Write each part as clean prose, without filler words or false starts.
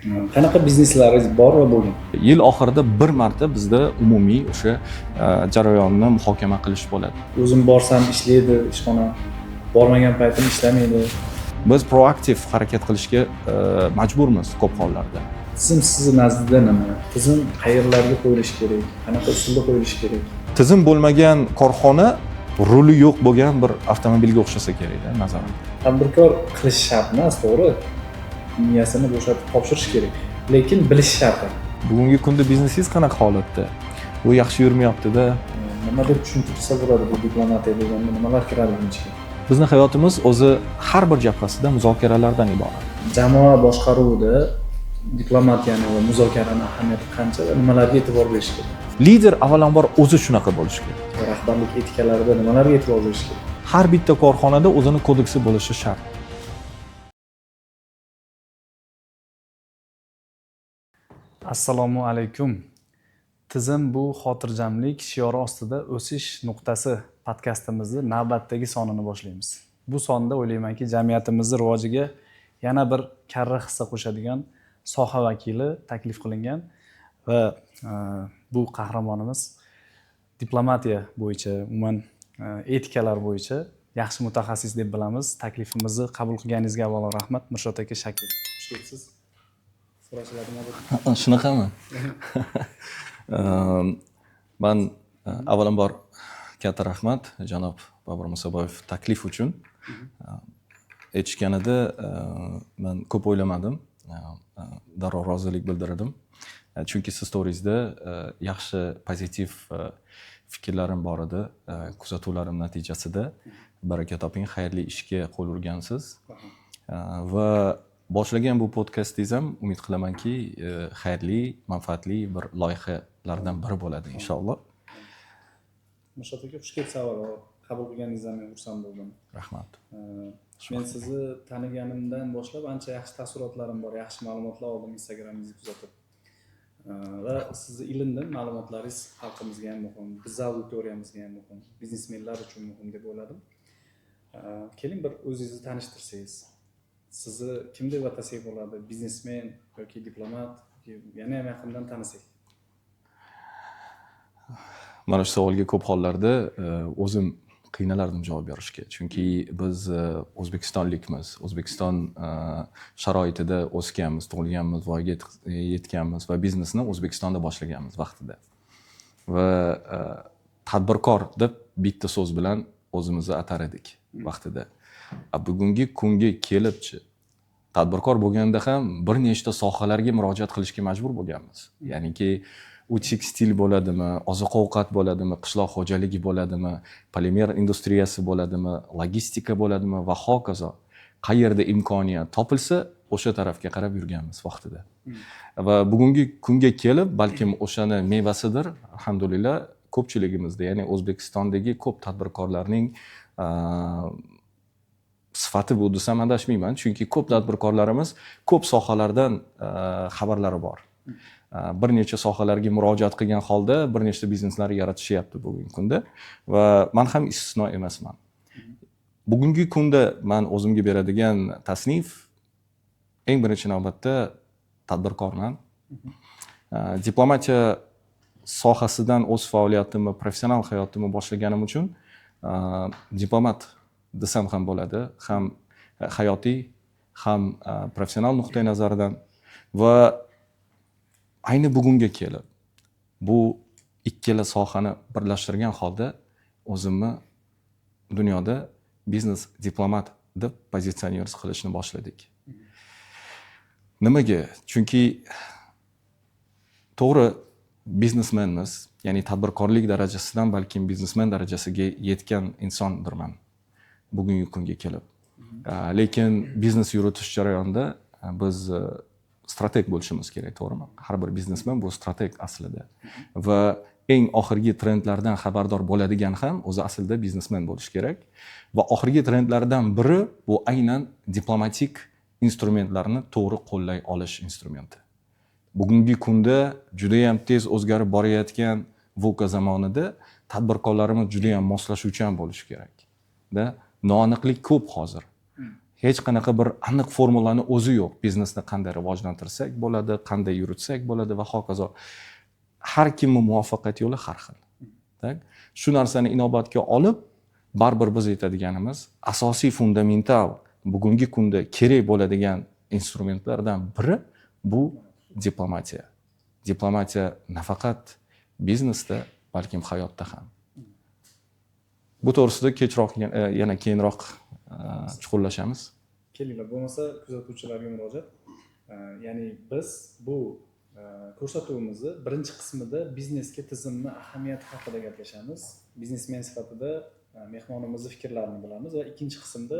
Qanaqa bizneslaringiz bor va bo'lgan? Yil oxirida bir marta bizda umumiy o'sha jarayonni muhokama qilish bo'ladi. O'zim borsam ishlaydi ishxona, bormagan paytim ishlamaydi. Biz proaktiv harakat qilishga majburmiz ko'p hollarda. Tizim sizni nazdingizda nima? Tizim qayerlarga qo'yilishi kerak? Qanaqa usulda qo'yilishi kerak? Tizim bo'lmagan korxona ruli yo'q bo'lgan bir avtomobilga o'xshasa kerak-da, nazarimda. Tadbirkor qilish shart emas, to'g'ri? Miyasini bo'shatib topshirish kerak, lekin bilish shart. Bugungi kunda biznesingiz qanaqa holatda? Bu yaxshi yurmayapti-da. Nima deb tushuntirsa bo'ladi bu diplomatiya deganda nimalar kiradi bunun ichiga? Bizning hayotimiz o'zi har bir jabhasida muzokaralardan iborat. Jamoa boshqaruvida diplomatiyani va muzokarani ahamiyati qancha va nimalarga e'tibor berish kerak? Lider avvalambor o'zi shunaqa bo'lishi kerak. Rahbarlik etikalarida nimalarga e'tibor berish kerak? Har bitta korxonada o'zini kodeksi bo'lishi shart. Assalomu alaykum. Tizim bu xotirjamlik shiori ostida o'sish nuqtasi podkastimizni navbatdagi sonini boshlaymiz. Bu sonda o'ylaymanki, jamiyatimizni rivojiga yana bir karra hissa qo'shadigan soha vakili taklif qilingan va bu qahramonimiz diplomatiya bo'yicha, umuman etikalar bo'yicha yaxshi mutaxassis deb bilamiz. Taklifimizni qabul qilganingizga avvalo rahmat, Mirshod aka Shakir. Xush kelibsiz. Shunaqami? Men avvalambor katta rahmat janob Bobur Musaboyev taklif uchun. Aytishganida men ko'p o'ylamadim. Darrov rozilik bildirdim. Chunki siz to'g'ringizda yaxshi pozitiv fikrlarim bor edi. Kuzatuvlarim natijasida baraka toping, xayrli ishga qo'l urgansiz. Va boshlagan bu podkastingiz ham umid qilamanki, xayrli, manfaatli bir loyihalardan biri bo'ladi inshaalloh. Mirshod aka, xush kelibsiz avvalo. Qabul qilganingizdan men xursand bo'ldim. Rahmat. Men sizni taniganimdan boshlab ancha yaxshi taassurotlarim bor, yaxshi ma'lumotlar oldim Instagramingizni kuzatib. Va sizni ilindim, ma'lumotlaringiz xalqimizga ham muhim, bizning auditoriyamizga ham muhim, biznesmenlar uchun muhim deb o'yladim. Keling bir o'zingizni tanishtirsangiz. Sizni kim deb atasak bo'ladi? Biznesmen yoki diplomat yoki yana ham yaqindan tanisak? Mana shu savolga ko'p hollarda o'zim qiynalardim javob berishga. Chunki biz O'zbekistonlikmiz. O'zbekiston sharoitida o'sganmiz, tug'ilganmiz, voyaga yetganmiz va biznesni O'zbekistonda boshlaganmiz vaqtida. Va tadbirkor deb bitta so'z bilan o'zimizni atar edik vaqtida. Bugungi kunga kelibchi tadbirkor bo'lganda ham bir nechta sohalarga murojaat qilishga majbur bo'lganmiz. Ya'niki u tekstil bo'ladimi, oziq-ovqat bo'ladimi, qishloq xo'jaligi bo'ladimi, polimer industriyasi bo'ladimi, logistika bo'ladimi va hokazo. Qayerda imkoniyat topilsa, o'sha tarafga qarab yurganmiz vaqtida. Va bugungi kunga kelib, balkim o'shani mevasidir, alhamdulillah, ko'pchiligimizda, ya'ni O'zbekistondagi ko'p tadbirkorlarning sifati bu desam adashmayman, chunki ko'p tadbirkorlarimiz ko'p sohalardan xabarlari bor. Bir necha sohalarga murojaat qilgan holda bir nechta bizneslar yaratishyapti bugungi kunda va men ham istisno emasman. Bugungi kunda men o'zimga beradigan tasnif eng birinchi navbatda tadbirkorman. Diplomatiya sohasidan o'z faoliyatimni, professional hayotimni boshlaganim uchun diplomat desam ham bo'ladi, ham hayotiy, ham professional nuqtai nazaridan va ayni bugunga kelib bu ikkala sohani birlashtirgan holda o'zimni dunyoda biznes diplomat deb pozitsioner qilishni boshladik. Nimaga? Chunki to'g'ri biznesmenmiz, ya'ni tadbirkorlik darajasidan balkim biznesmen darajasiga yetgan insondirman bugungi kunga kelib. Lekin biznes yuritish jarayonida biz strateg bo'lishimiz kerak, to'g'rimi? Har bir biznesmen bu strateg aslida. Va eng oxirgi trendlardan xabardor bo'ladigan ham o'zi aslida biznesmen bo'lish kerak. Va oxirgi trendlardan biri bu aynan diplomatik instrumentlarni to'g'ri qo'llay olish instrumenti. Bugungi kunda juda ham tez o'zgarib borayotgan VUCA zamonida tadbirkorlarimiz juda ham moslashuvchan bo'lish kerak. Da noaniqlik ko'p hozir. hech qanaqa bir aniq formulani o'zi yo'q. Biznesni qanday rivojlantirsak bo'ladi, qanday yuritsak bo'ladi va hokazo. Har kimning muvaffaqiyat yo'li har xil. Tak? Shu narsani inobatga olib, baribir biz aytadiganimiz asosiy fundamental bugungi kunda kerak bo'ladigan instrumentlardan biri bu diplomatiya. Diplomatiya nafaqat biznesda, balkim hayotda ham. Bu to'g'risida kechroq yana keyinroq chuqurlashamiz. Kelinglar, bo'lmasa kuzatuvchilarga murojaat. Ya'ni biz bu ko'rsatuvimizni birinchi qismida biznesga tizimni ahamiyati haqida gaplashamiz. Biznesmen sifatida mehmonimizning fikrlarini bilamiz va ikkinchi qismda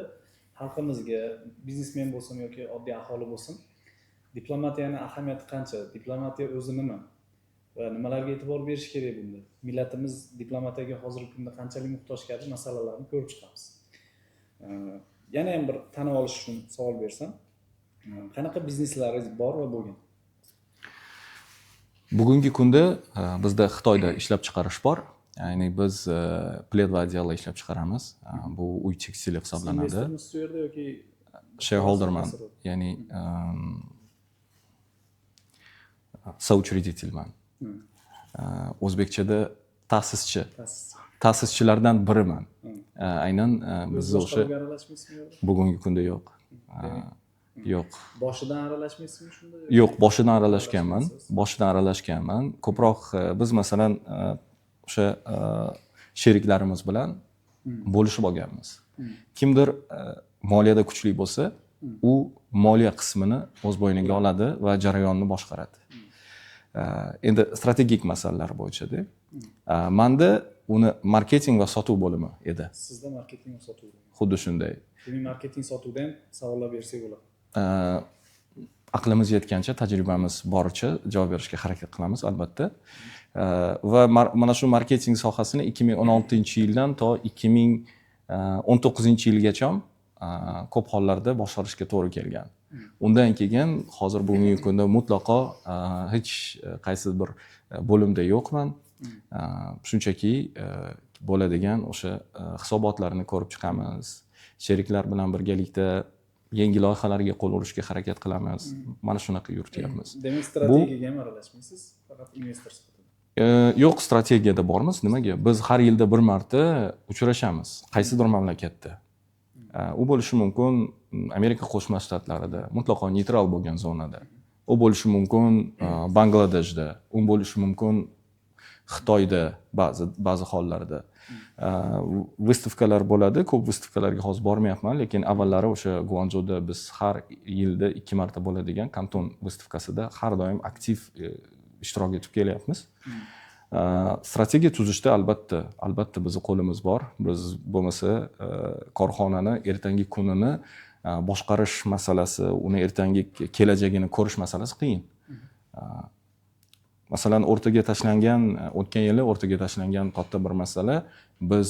xalqimizga, biznesmen bo'lsin yoki oddiy aholi bo'lsin, diplomatiyani ahamiyati qancha, diplomatiya o'zi nima va nimalarga e'tibor berish kerak bunda. Millatimiz diplomatiyaga hozirgi kunda qanchalik muhtoj kabi masalalarni ko'rib chiqamiz. Yana ham bir tanib olish uchun savol bersam, qanaqa bizneslaringiz bor va bo'lgan? Bugungi kunda bizda Xitoyda ishlab chiqarish bor. Ya'ni biz pled va oddellar ishlab chiqaramiz. Bu uy tekstili hisoblanadi. Investormiz shu yerda yoki Shareholderman, ya'ni soучредительman. O'zbekchada ta'sischi. Ta'sischilardan biriman. Aynan bizda o'sha bugungi kunda yo'q. Yo'q. Boshidan aralashmaysizmi shunda? Yo'q, boshidan aralashganman. Ko'proq biz masalan o'sha sheriklarimiz bilan bo'lishib olganmiz. Kimdir moliyada kuchli bo'lsa, u moliya qismini o'z bo'yniga oladi va jarayonni boshqaradi. Endi strategik masalalar bo'yicha-da. Menda uni marketing va sotuv bo'limi edi. Sizda marketing va sotuv. Xuddi shunday. Demak, marketing sotuvdan savollar bersak bo'ladi. Aqlimiz yetgancha, tajribamiz boricha javob berishga harakat qilamiz, albatta. Va mana shu marketing sohasini 2016-yildan to 2019-yilgacha ko'p hollarda boshqarishga to'g'ri kelgan. Undan keyin hozir bugungi kunda mutlaqo hech qaysi bir bo'limda yo'qman. Shunchaki bo'ladigan o'sha hisobotlarni ko'rib chiqamiz. Sheriklar bilan birgalikda yangi loyihalarga qo'l urishga harakat qilamiz. Mana shunaqa yurityapmiz. Demak, strategiyaga ham aralashmaysiz, faqat investor sifatida. Yo'q, strategiyada bormiz. Nimaga? Biz har yilda bir marta uchrashamiz. Qaysidir mamlakatda. U bo'lishi mumkin Amerika Qo'shma Shtatlarida, mutlaqo neytral bo'lgan zonada. U bo'lishi mumkin Bangladeshda, u bo'lishi mumkin Xitoyda ba'zi hollarda. Выставkalar bo'ladi. Ko'p выставkalarga hozir bormayapman, lekin avvallari o'sha Guangzhouda biz har yilda 2 marta bo'ladigan Kanton выставkasida har doim aktiv ishtirok etib kelyapmiz. Strategiya tuzishda albatta bizni qo'limiz bor. Biz bo'lmasa korxonani ertangi kunini boshqarish masalasi, uni ertangi kelajagini ko'rish masalasi qiyin. Masalan, o'tgan yili o'rtaga tashlangan katta bir masala, biz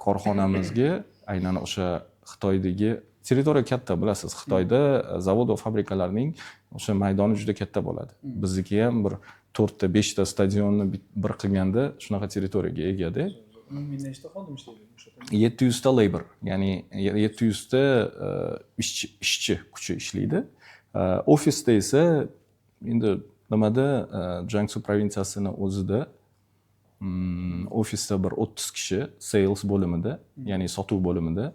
korxonamizga aynan o'sha Xitoydagi territoriya katta, bilasiz, Xitoyda zavod va fabrikalarning o'sha maydoni juda katta bo'ladi. Bizniki ham bir 4 ta 5 ta stadionni bir qilganda shunaqa territoriyaga ega-da. Umumiy nechta xodim ishlaydi o'sha? 700 ta labor, ya'ni 700 ta ishchi kuchi ishlaydi. Ofisda esa endi nimada Jiangsu provinsiyasining o'zida ofisda bir 30 kishi sales bo'limida, ya'ni sotuv bo'limida,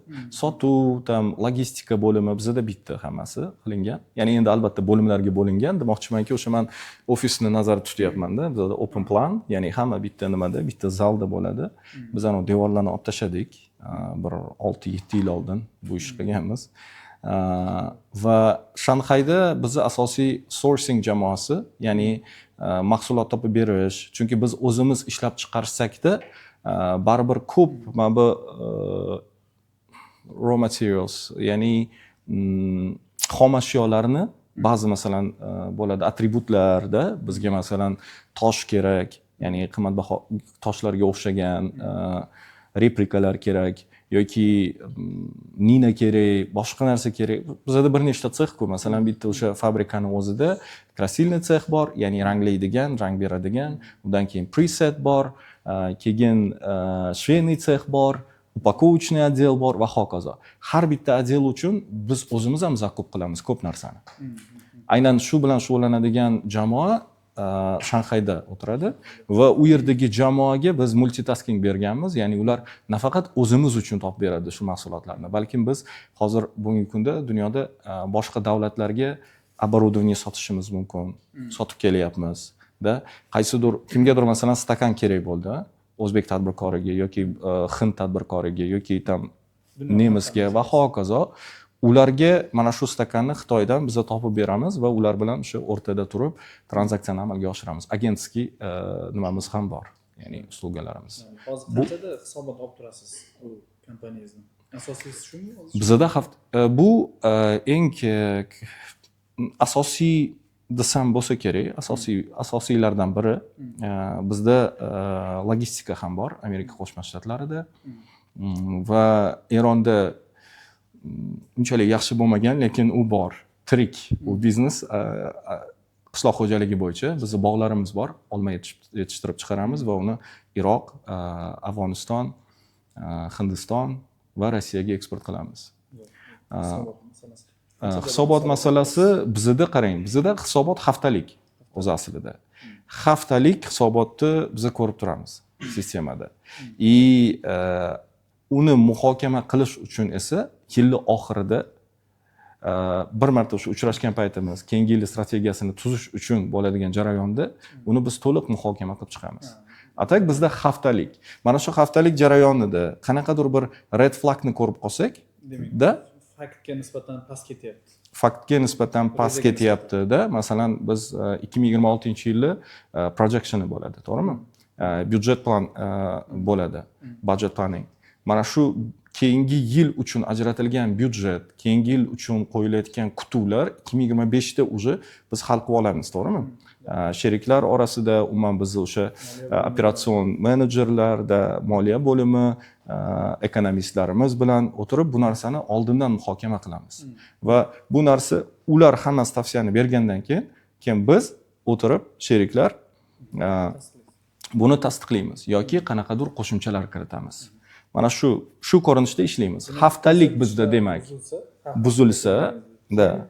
sotuv, tam logistika bo'limi bizda bitta hammasi qilingan. Ya'ni endi albatta bo'limlarga bo'lingan. Demoqchimanki, o'sha men ofisni nazarda tutyapman-da. Bizda open plan, ya'ni hamma bitta nimada, bitta zalda bo'ladi. Biz ana devorlarni olib tashladik. Bir 6-7 yil oldin bu ish qilganmiz. Va Shanxayda bizni asosiy sourcing jamoasi, ya'ni mahsulot topib berish, chunki biz o'zimiz ishlab chiqarsak-da, baribir ko'p mana bu raw materials, ya'ni xom ashyolarni ba'zi masalan bo'ladi atributlarda bizga masalan tosh kerak, ya'ni qimmatbaho toshlarga o'xshagan replikalar kerak yoki nina kerak, boshqa narsa kerak. Bizda bir nechta sex-ku, masalan bitta o'sha fabrikaning o'zida krasilniy sex bor, ya'ni ranglaydigan, rang beradigan, undan keyin preset bor, keyin shveyniy sex bor, upakovочный отдел bor va hokazo. Har bitta отдел uchun biz o'zimiz ham zakup qilamiz ko'p narsani. Aynan shu bilan shug'ullanadigan jamoa Shanxayda o'tiradi va u yerdagi jamoaga biz multitasking berganmiz, ya'ni ular nafaqat o'zimiz uchun topib beradi shu mahsulotlarni, balkim biz hozir bugungi kunda dunyoda boshqa davlatlarga оборудование sotishimiz mumkin, sotib kelyapmiz. Qaysidir kimgadir masalan stakan kerak bo'ldi, o'zbek tadbirkoriga yoki hind tadbirkoriga yoki tam nemisga va hokazo, ularga mana shu stakanni Xitoydan biz topib beramiz va ular bilan shu o'rtada turib tranzaksiyani amalga oshiramiz. Agentskiy nimamiz ham bor, ya'ni uslugalarimiz. Hozir qanchada hisobot olib turasiz bu kompaniyangizni? Asosiysi shumi? Bizda bu eng asosiy desam bo'lsa kerak, asosiylardan biri bizda logistika ham bor Amerika Qo'shma Shtatlarida va Eronda unchalik yaxshi bo'lmagan, lekin u bor, tirik, u biznes qishloq xo'jaligi bo'yicha bizning bog'larimiz bor, olma yetishtirib chiqaramiz va uni Iroq, Afg'oniston, Hindiston va Rossiyaga eksport qilamiz. Hisobot masalasi bizda qarang, bizda hisobot haftalik o'z aslida. Haftalik hisobotni biz ko'rib turamiz sistemada. Uni muhokama qilish uchun esa yilning oxirida bir marta o'sha uchrashgan paytimiz, keyingi yil strategiyasini tuzish uchun bo'ladigan jarayonda uni biz to'liq muhokama qilib chiqamiz. Atak bizda haftalik. Mana shu haftalik jarayonida qanaqadir bir red flagni ko'rib qolsak, faktga nisbatan past ketyapti. Faktga nisbatan past ketyapti-da, masalan biz 2026-yilni projectioni bo'ladi, to'g'rimi? Byudjet plan bo'ladi, budget planning. Mana shu keyingi yil uchun ajratilgan byudjet, keyingi yil uchun qo'yilayotgan kutuvlar 2025da уже biz hal qilib olamiz, to'g'rimi? Sheriklar orasida umuman biz o'sha operatsion menejerlarda, moliya bo'limi, ekonomistlarimiz bilan o'tirib bu narsani oldindan muhokama qilamiz. Va bu narsa ular hammasi tavsiyani bergandan keyin biz o'tirib sheriklar buni tasdiqlaymiz yoki qanaqadir qo'shimchalar kiritamiz. Mana shu ko'rinishda ishlaymiz. Haftalik bizda demak buzilsa,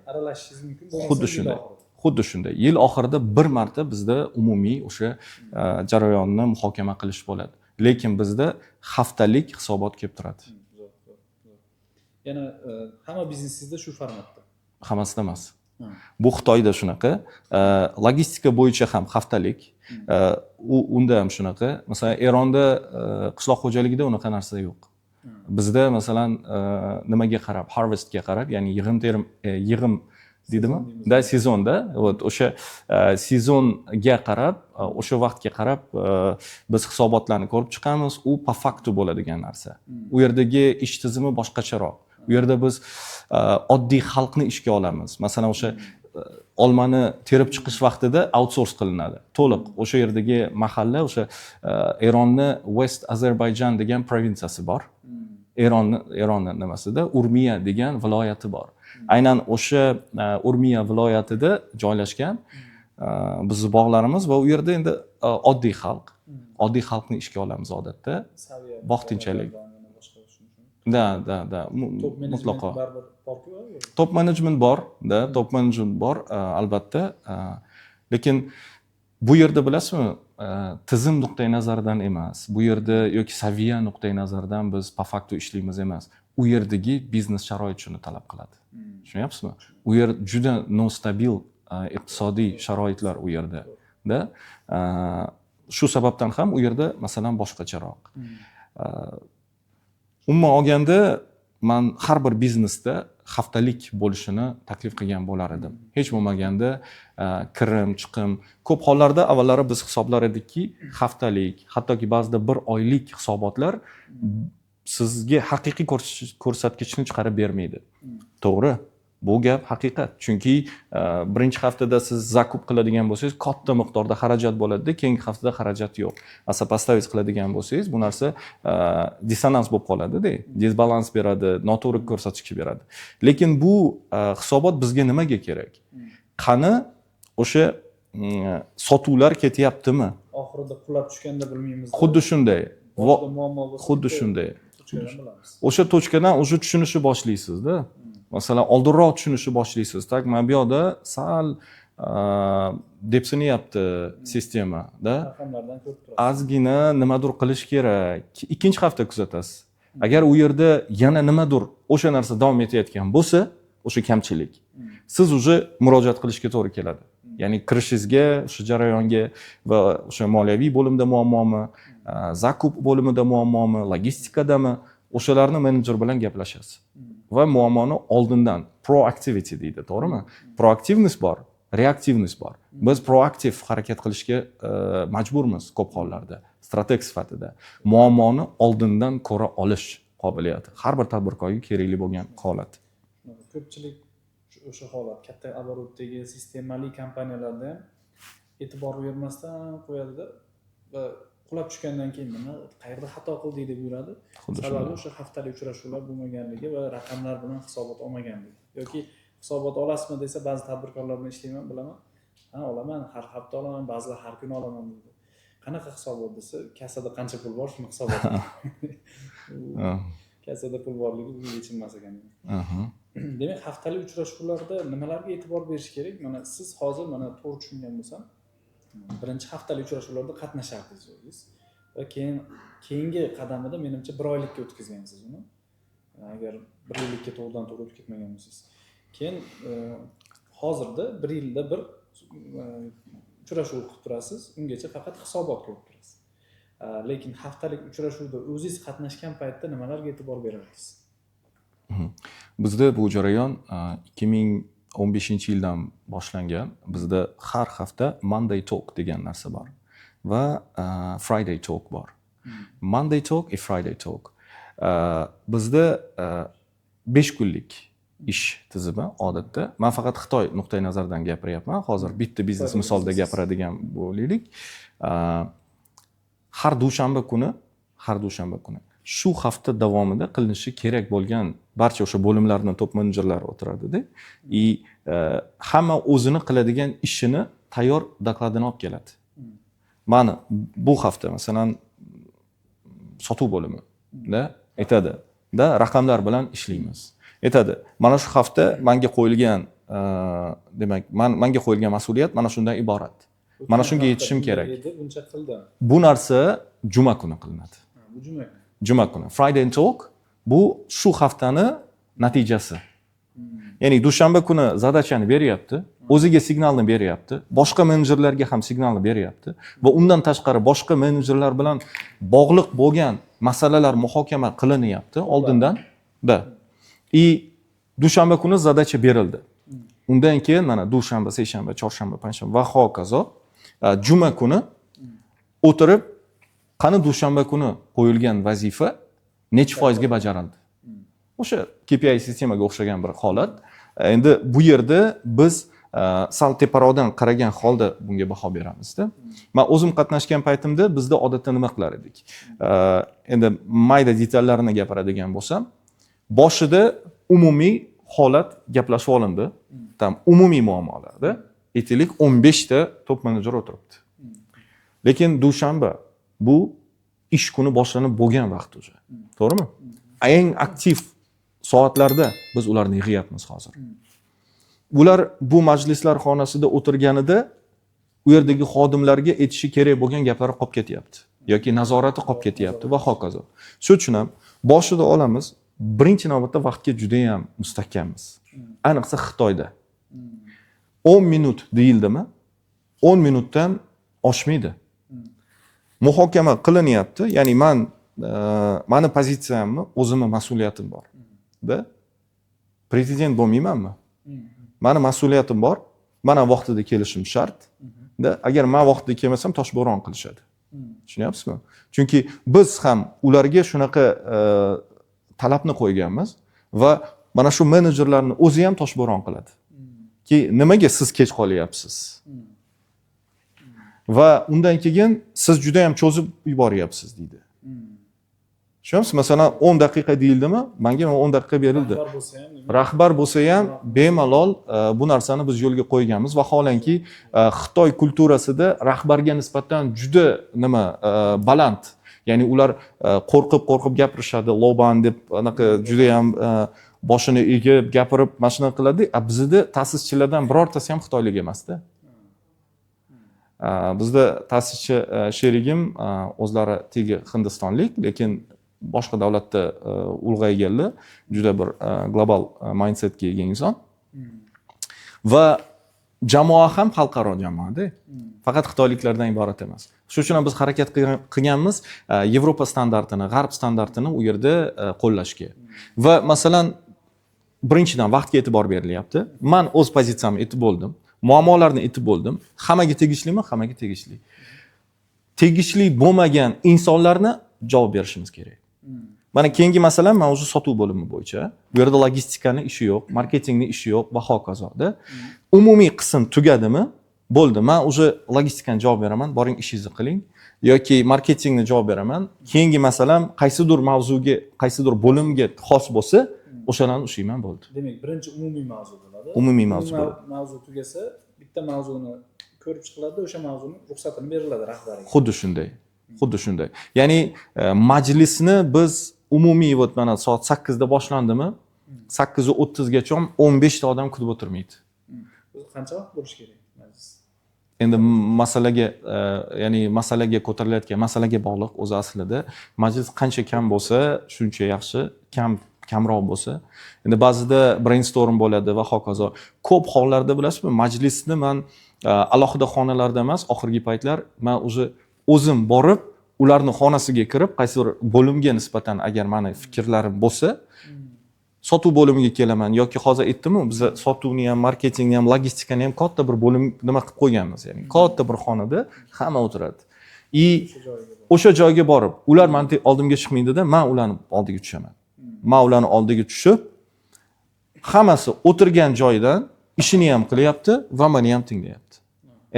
aralashishingiz mumkin. Xuddi shunday. Yil oxirida bir marta bizda umumiy o'sha jarayonni muhokama qilish bo'ladi. Lekin bizda haftalik hisobot kelib turadi. Yana hamma biznesingizda shu formatda. Hammasida emas. Bu Xitoyda shunaqa, logistika bo'yicha ham haftalik, unda ham shunaqa. Masalan, Eronda qishloq xo'jaligida unaqa narsa yo'q. Bizda masalan nimaga qarab, harvestga qarab, ya'ni yig'im deydimi? Sezonda, o'sha sezonga qarab, o'sha vaqtga qarab biz hisobotlarni ko'rib chiqamiz, u po faktu bo'ladigan narsa. U yerdagi ish tizimi boshqacharoq. U yerda biz oddiy xalqni ishga olamiz. Masalan, o'sha olmani terib chiqish vaqtida outsource qilinadi. To'liq o'sha yerdagi mahalla, o'sha Eronni West Azerbaijan degan provinsiyasi bor. Eronni nimasida Urmiya degan viloyati bor. Aynan o'sha Urmiya viloyatida joylashgan bizning bog'larimiz va u yerda endi oddiy xalqni ishga olamiz odatda. Vaqtinchalik. Da, mutlaqo. Top management bor, albatta. Lekin bu yerda bilasizmi, tizim nuqtai nazaridan emas, bu yerda yoki saviya nuqtai nazaridan biz po faktu ishlaymiz emas. U yerdagi biznes sharoit shuni talab qiladi. Tushunyapsizmi? U yer juda nostabil iqtisodiy sharoitlar u yerda. Shu sababdan ham u yerda masalan boshqacharoq. Umuman olganda men har bir biznesda haftalik bo'lishini taklif qilgan bo'lar edim. Hech bo'lmaganda kirim, chiqim, ko'p hollarda avvallari biz hisoblar edikki, haftalik, hattoki ba'zida bir oylik hisobotlar sizga haqiqiy ko'rsatkichni chiqarib bermaydi. To'g'ri? Bu gap haqiqat. Chunki birinchi haftada siz zakup qiladigan bo'lsangiz, katta miqdorda xarajat bo'ladi, keyingi haftada xarajat yo'q. Sopоставить qiladigan bo'lsangiz, bu narsa dissonans bo'lib qoladi-da, disbalans beradi, noto'g'ri ko'rsatkichni beradi. Lekin bu hisobot bizga nimaga kerak? Qani o'sha sotuvlar ketyaptimi? Oxirida qulab tushganda bilmaymiz. Xuddi shunday. tochkadan bilamiz. o'sha tochkadan уже tushunishni boshlaysizda. Masalan, oldinroq tushunishni boshlaysiz. Tak, mana bu yoqda sal depsinyapti sistemada. Raqamlardan ko'rib turasiz. Ozgina nimadir qilish kerak. Ikkinchi hafta kuzatasiz. Agar u yerda yana nimadir o'sha narsa davom etayotgan bo'lsa, o'sha kamchilik. Siz уже murojaat qilishga to'g'ri keladi. Ya'ni kirishingizga, o'sha jarayonga va o'sha moliyaviy bo'limda muammomi, zakup bo'limida muammomi, logistikadami, o'shalarni menejer bilan gaplashasiz. Va muammoni oldindan proactivity deydi, to'g'rimi? Proaktivnost bor, reaktivnost bor. Biz proaktiv harakat qilishga majburmiz ko'p hollarda, strateg sifatida. Muammoni oldindan ko'ra olish qobiliyati har bir tadbirkorga kerakli bo'lgan holat. Ko'pchilik o'sha holat katta оборотdagi sistemali kompaniyalarda ham e'tibor bermasdan qo'yadi-da va qulab tushgandan keyin nima qayerda xato qildik deb yuradi. Sababi o'sha haftalik uchrashuvlar bo'lmaganligi va raqamlar bilan hisobot olmaganligi. Yoki hisobot olasizmi desa, ba'zi tadbirkorlar bilan ishlayman, bilaman. Ha, olaman, har hafta olaman, ba'zilar har kun olaman deydi. Qanaqa hisobot desa, kassada qancha pul bor, shuni hisobot. Kassada pul borligi bu yechilmas ekan. Demak, haftalik uchrashuvlarda nimalarga e'tibor berish kerak? Mana siz hozir mana to'g'ri tushungan bo'lsam, birinchi haftalik uchrashuvlarda qatnashardingiz o'zingiz va keyingi qadamida menimcha 1 oylikka o'tkazgansiz uni. Agar 1 yillikka to'g'ridan to'g'ri o'tib ketmagan bo'lsangiz. Keyin hozirda 1 yilda bir uchrashuv qilib turasiz, ungacha faqat hisobot ko'rib turasiz. Lekin haftalik uchrashuvda o'zingiz qatnashgan paytda nimalarga e'tibor berardingiz? Bizda bu jarayon 2015-yildan boshlangan. Bizda har hafta Monday Talk degan narsa bor va Friday Talk bor. Monday Talk va Friday Talk. Bizda 5 kunlik ish tizimi odatda. Men faqat Xitoy nuqtai nazaridan gapiryapman. Hozir bitta biznes misolida gapiradigan bo'laylik. Har dushanba kuni shu hafta davomida qilinishi kerak bo'lgan barcha o'sha bo'limlarning top menejerlari o'tiradi-da. Hamma o'zini qiladigan ishini tayyor dokladini olib keladi. Mana bu hafta masalan sotuv bo'limida aytadi, da raqamlar bilan ishlaymiz. Aytadi, mana shu hafta menga qo'yilgan demak, menga qo'yilgan mas'uliyat mana shundan iborat. Mana shunga yetishim kerak. Buncha qildi. Bu narsa juma kuni qilinadi. Bu juma. Juma kuni. Friday Talk bu shu haftani natijasi. Ya'ni dushanba kuni zadachani beryapti, o'ziga signalni beryapti, boshqa menejerlarga ham signalni beryapti va undan tashqari boshqa menejerlar bilan bog'liq bo'lgan masalalar muhokama qilinyapti oldindan. Dushanba kuni zadacha berildi. Undan keyin mana dushanba, seshanba, chorshanba, panshanba va hokazo juma kuni o'tirib qani dushanba kuni qo'yilgan vazifa necha foizga bajarildi. O'sha KPI sistemaga o'xshagan bir holat. Endi bu yerda biz sal teparoqdan qaragan holda bunga baho beramizda. Men o'zim qatnashgan paytimda bizda odatda nima qilar edik? Endi mayda detallarni gapiradigan bo'lsam, boshida umumiy holat gaplashib olindi. Tam umumiy muammolarda aytaylik 15 ta top menejer o'tiribdi. Lekin dushanba bu ish kuni boshlanib bo'lgan vaqt o'zi. To'g'rimi? Eng aktiv soatlarda biz ularni yig'yapmiz hozir. Ular bu majlislar xonasida o'tirganida u yerdagi xodimlarga aytishi kerak bo'lgan gaplari qolib ketyapti yoki nazorati qolib ketyapti va hokazo. Shuning uchun ham boshida olamiz, birinchi navbatda vaqtga juda ham mustahkammiz. Ayniqsa Xitoyda 10 minut deyildimi? 10 minutdan oshmaydi. Muhokama qilinyapti. Ya'ni meni pozitsiyamni, o'zimning mas'uliyatim bor. Da prezident bo'lmaymanmi? Meni mas'uliyatim bor. Mana vaqtida kelishim shart. Da agar men vaqtida kelmasam toshbo'ron qilishadi. Tushunyapsizmi? Chunki biz ham ularga shunaqa talabni qo'yganmiz va mana shu menejerlarni o'zi ham toshbo'ron qiladi. Ki nimaga siz kech qolyapsiz? Va undan keyin siz juda ham cho'zib yuboryapsiz deydi. Tushunamsiz? Masalan 10 daqiqa deyildimi? Menga 10 daqiqa berildi. Rahbar bo'lsa ham bemalol bu narsani biz yo'lga qo'yganmiz va holanki Xitoy kulturasida rahbarga nisbatan juda baland Ya'ni ular qo'rqib gapirishadi, loban deb anaqa juda ham boshini egib gapirib mana shunaqa qiladi. Bizda ta'sischilardan birortasi ham xitoylik emasda. Bizda ta'sischi sherigim o'zlari tegi hindistonlik, lekin boshqa davlatda ulg'ayganlar, juda bir global mindsetga ega inson. Va jamoa ham xalqaro jamoada. Faqat xitoyliklardan iborat emas. Shuning uchun ham biz harakat qilganmiz Yevropa standartini, G'arb standartini u yerda qo'llashga. Va masalan, birinchidan vaqtga e'tibor berilyapti. Men o'z pozitsiyamni aytib bo'ldim. Muammolarni aytib bo'ldim. Hammaga tegishlimi? Hammaga tegishli. Tegishli bo'lmagan insonlarni javob berishimiz kerak. Mana keyingi masalan, men o'zi sotuv bo'limi bo'yicha, bu yerda logistikani ishi yo'q, marketingni ishi yo'q va hokazoda. Umumiy qism tugadimi? Bo'ldi. Men o'zi logistikani javob beraman, boring ishingizni qiling. Yoki marketingni javob beraman. Keyingi masalan, qaysidir mavzuga, qaysidir bo'limga xos bo'lsa, o'shalarni ushlayman bo'ldi. Demak, birinchi umumiy mavzu bo'ladi. Umumiy mavzu bo'ladi. Mavzu tugasa, bitta mavzuni ko'rib chiqiladi, o'sha mavzuning ruxsatini beriladi rahbariga. Xuddi shunday. Xuddi shunday. Ya'ni majlisni biz umumiy mana soat 8 da boshlandimi? 8:30 gacha 15 ta odam kutib o'tirmaydi. Qancha vaqt bo'lishi kerak majlis? Endi masalaga ko'tarilayotgan masalaga bog'liq o'zi aslida. Majlis qancha kam bo'lsa, shuncha yaxshi, kamroq bo'lsa. Endi ba'zida brainstorm bo'ladi va hokazo. Ko'p hollarda bilasizmi, majlisni men alohida xonalarda emas, oxirgi paytlar men o'zim borib, ularning xonasiga kirib, qaysi bir bo'limga nisbatan agar meni fikrlarim bo'lsa, sotuv bo'limiga kelaman yoki hozir aytdim-ku, biz sotuvni ham, marketingni ham, logistikani ham katta bir bo'lim nima qilib qo'yganmiz, ya'ni katta bir xonada hamma o'tiradi. O'sha joyga borib, ular meni oldimga chiqmaydi-da, men ularning oldiga tushaman. Men ularning oldiga tushib, hammasi o'tirgan joyidan ishini ham qilyapti va meni ham tinglayapti.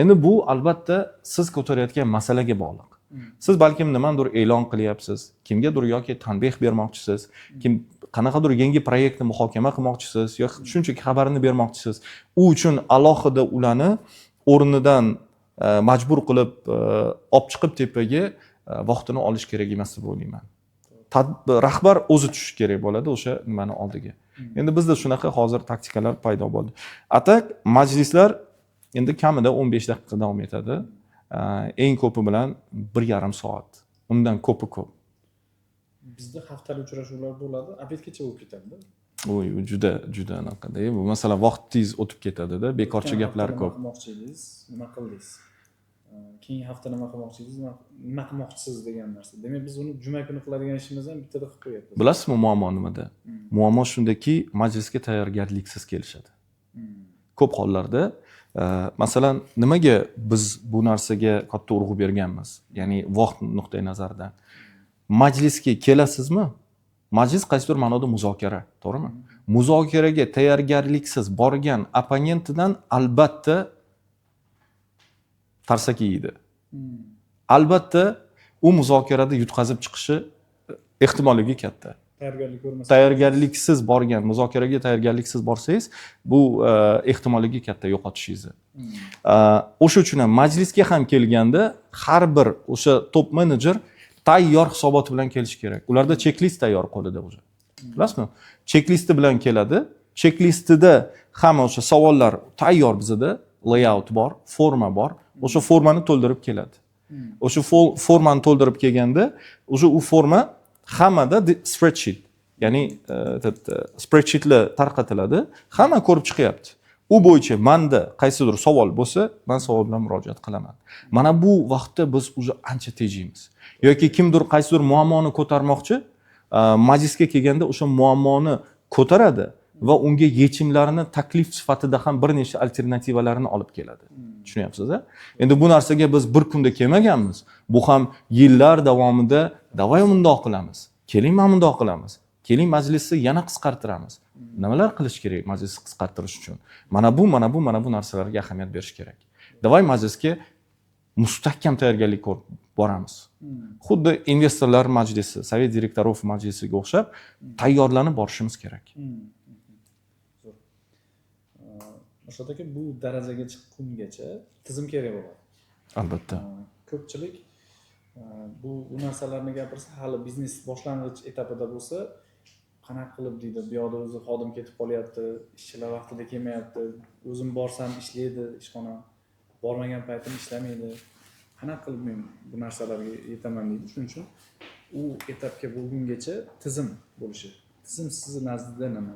Endi bu albatta siz ko'tarayotgan masalaga bog'liq. Siz balkim nimadir e'lon qilyapsiz, kimgadir yoki tanbeh bermoqchisiz, qanaqadir yangi proyektni muhokama qilmoqchisiz yoki shunchaki xabarini bermoqchisiz. U uchun alohida ularni o'rnidan majbur qilib olib chiqib tepaga vaqtini olish kerak emas deb o'ylayman. Rahbar o'zi tushishi kerak bo'ladi o'sha nimani oldiga. Endi bizda shunaqa hozir taktikalar paydo bo'ldi. Atak majlislar endi kamida 15 daqiqa davom etadi. Eng ko'pi bilan 1,5 soat. Undan ko'p. Bizda haftalik uchrashuvlar bo'ladi, obedgacha bo'lib ketadi. Voy, juda anaqada. Bu masalan vaqtingiz o'tib ketadi-da, bekorchi gaplar ko'p. Nima qilmoqchisiz, nima qildingiz? Keyingi hafta nima qilmoqchisiz, nima qilmoqchisiz degan narsa. Demak, biz uni juma kuni qiladigan ishimizni ham bittada qilib qo'yapmiz. Bilasizmi muammo nimada? Muammo shundaki, majlisga tayyorgarliksiz kelishadi. Ko'p hollarda masalan, nimaga biz bu narsaga katta urg'u berganmiz? Ya'ni vaqt nuqtai nazaridan. Majlisga kelasizmi? Majlis qaysidir ma'noda muzokara, to'g'rimi? Muzokaraga tayyorgarliksiz borgan opponentidan albatta tarsaki yeydi. Albatta u muzokarada yutqazib chiqishi ehtimolligi katta. Tayyorgarliksiz borgan, muzokaraga tayyorgarliksiz borsangiz, bu ehtimolligi katta yo'qotishingizni. O'sha uchun ham majlisga ham kelganda har bir o'sha top menejer tayyor hisoboti bilan kelish kerak. Ularda checklist tayyor qo'lida o'zi. Bilasizmi? Checklisti bilan keladi. Checklistida hamma o'sha savollar tayyor bizda, layout bor, forma bor. O'sha formani to'ldirib keladi. O'sha formani to'ldirib kelganda, o'sha u forma hammada spreadsheet, ya'ni spreadsheetlar tarqatiladi, hamma ko'rib chiqyapti. U bo'yicha menda qaysidir savol bo'lsa, men savol bilan murojaat qilaman. Mana bu vaqtda biz o'zi ancha tejaymiz. Yoki kimdir qaysidir muammoni ko'tarmoqchi, majlisga kelganda o'sha muammoni ko'taradi va unga yechimlarini taklif sifatida ham bir nechta alternativalarini olib keladi. Tushunyapsiz-a? Endi bu narsaga biz bir kunda kelmaganmiz. Bu ham yillar davomida davay bundoq qilamiz. Keling, mana bundoq qilamiz. Keling, majlisni yana qisqartiramiz. Nimalar qilish kerak majlisni qisqartirish uchun? Mana bu narsalarga ahamiyat berish kerak. Davay majlisga mustahkam tayyorgarlik ko'rib boramiz. Xuddi investorlar majlisi, sovet direktorov majlisiga o'xshab tayyorlanib borishimiz kerak. O'shadagi bu darajaga chiqqungacha tizim kerak bo'ladi. Albatta. Ko'pchilik Bu narsalarni gapirsa hali biznes boshlang'ich etapida bo'lsa qanaqa qilib deydi, bu yoqda o'zi xodim ketib qolyapti, ishchilar vaqtida kelmayapti, o'zim borsam ishlaydi ishxona, bormagan paytim ishlamaydi, qanaqa qilib men bu narsalarga yetaman deydi. Shuning uchun u etapga bo'lgungacha tizim bo'lishi. Tizim sizni nazdingizda nima?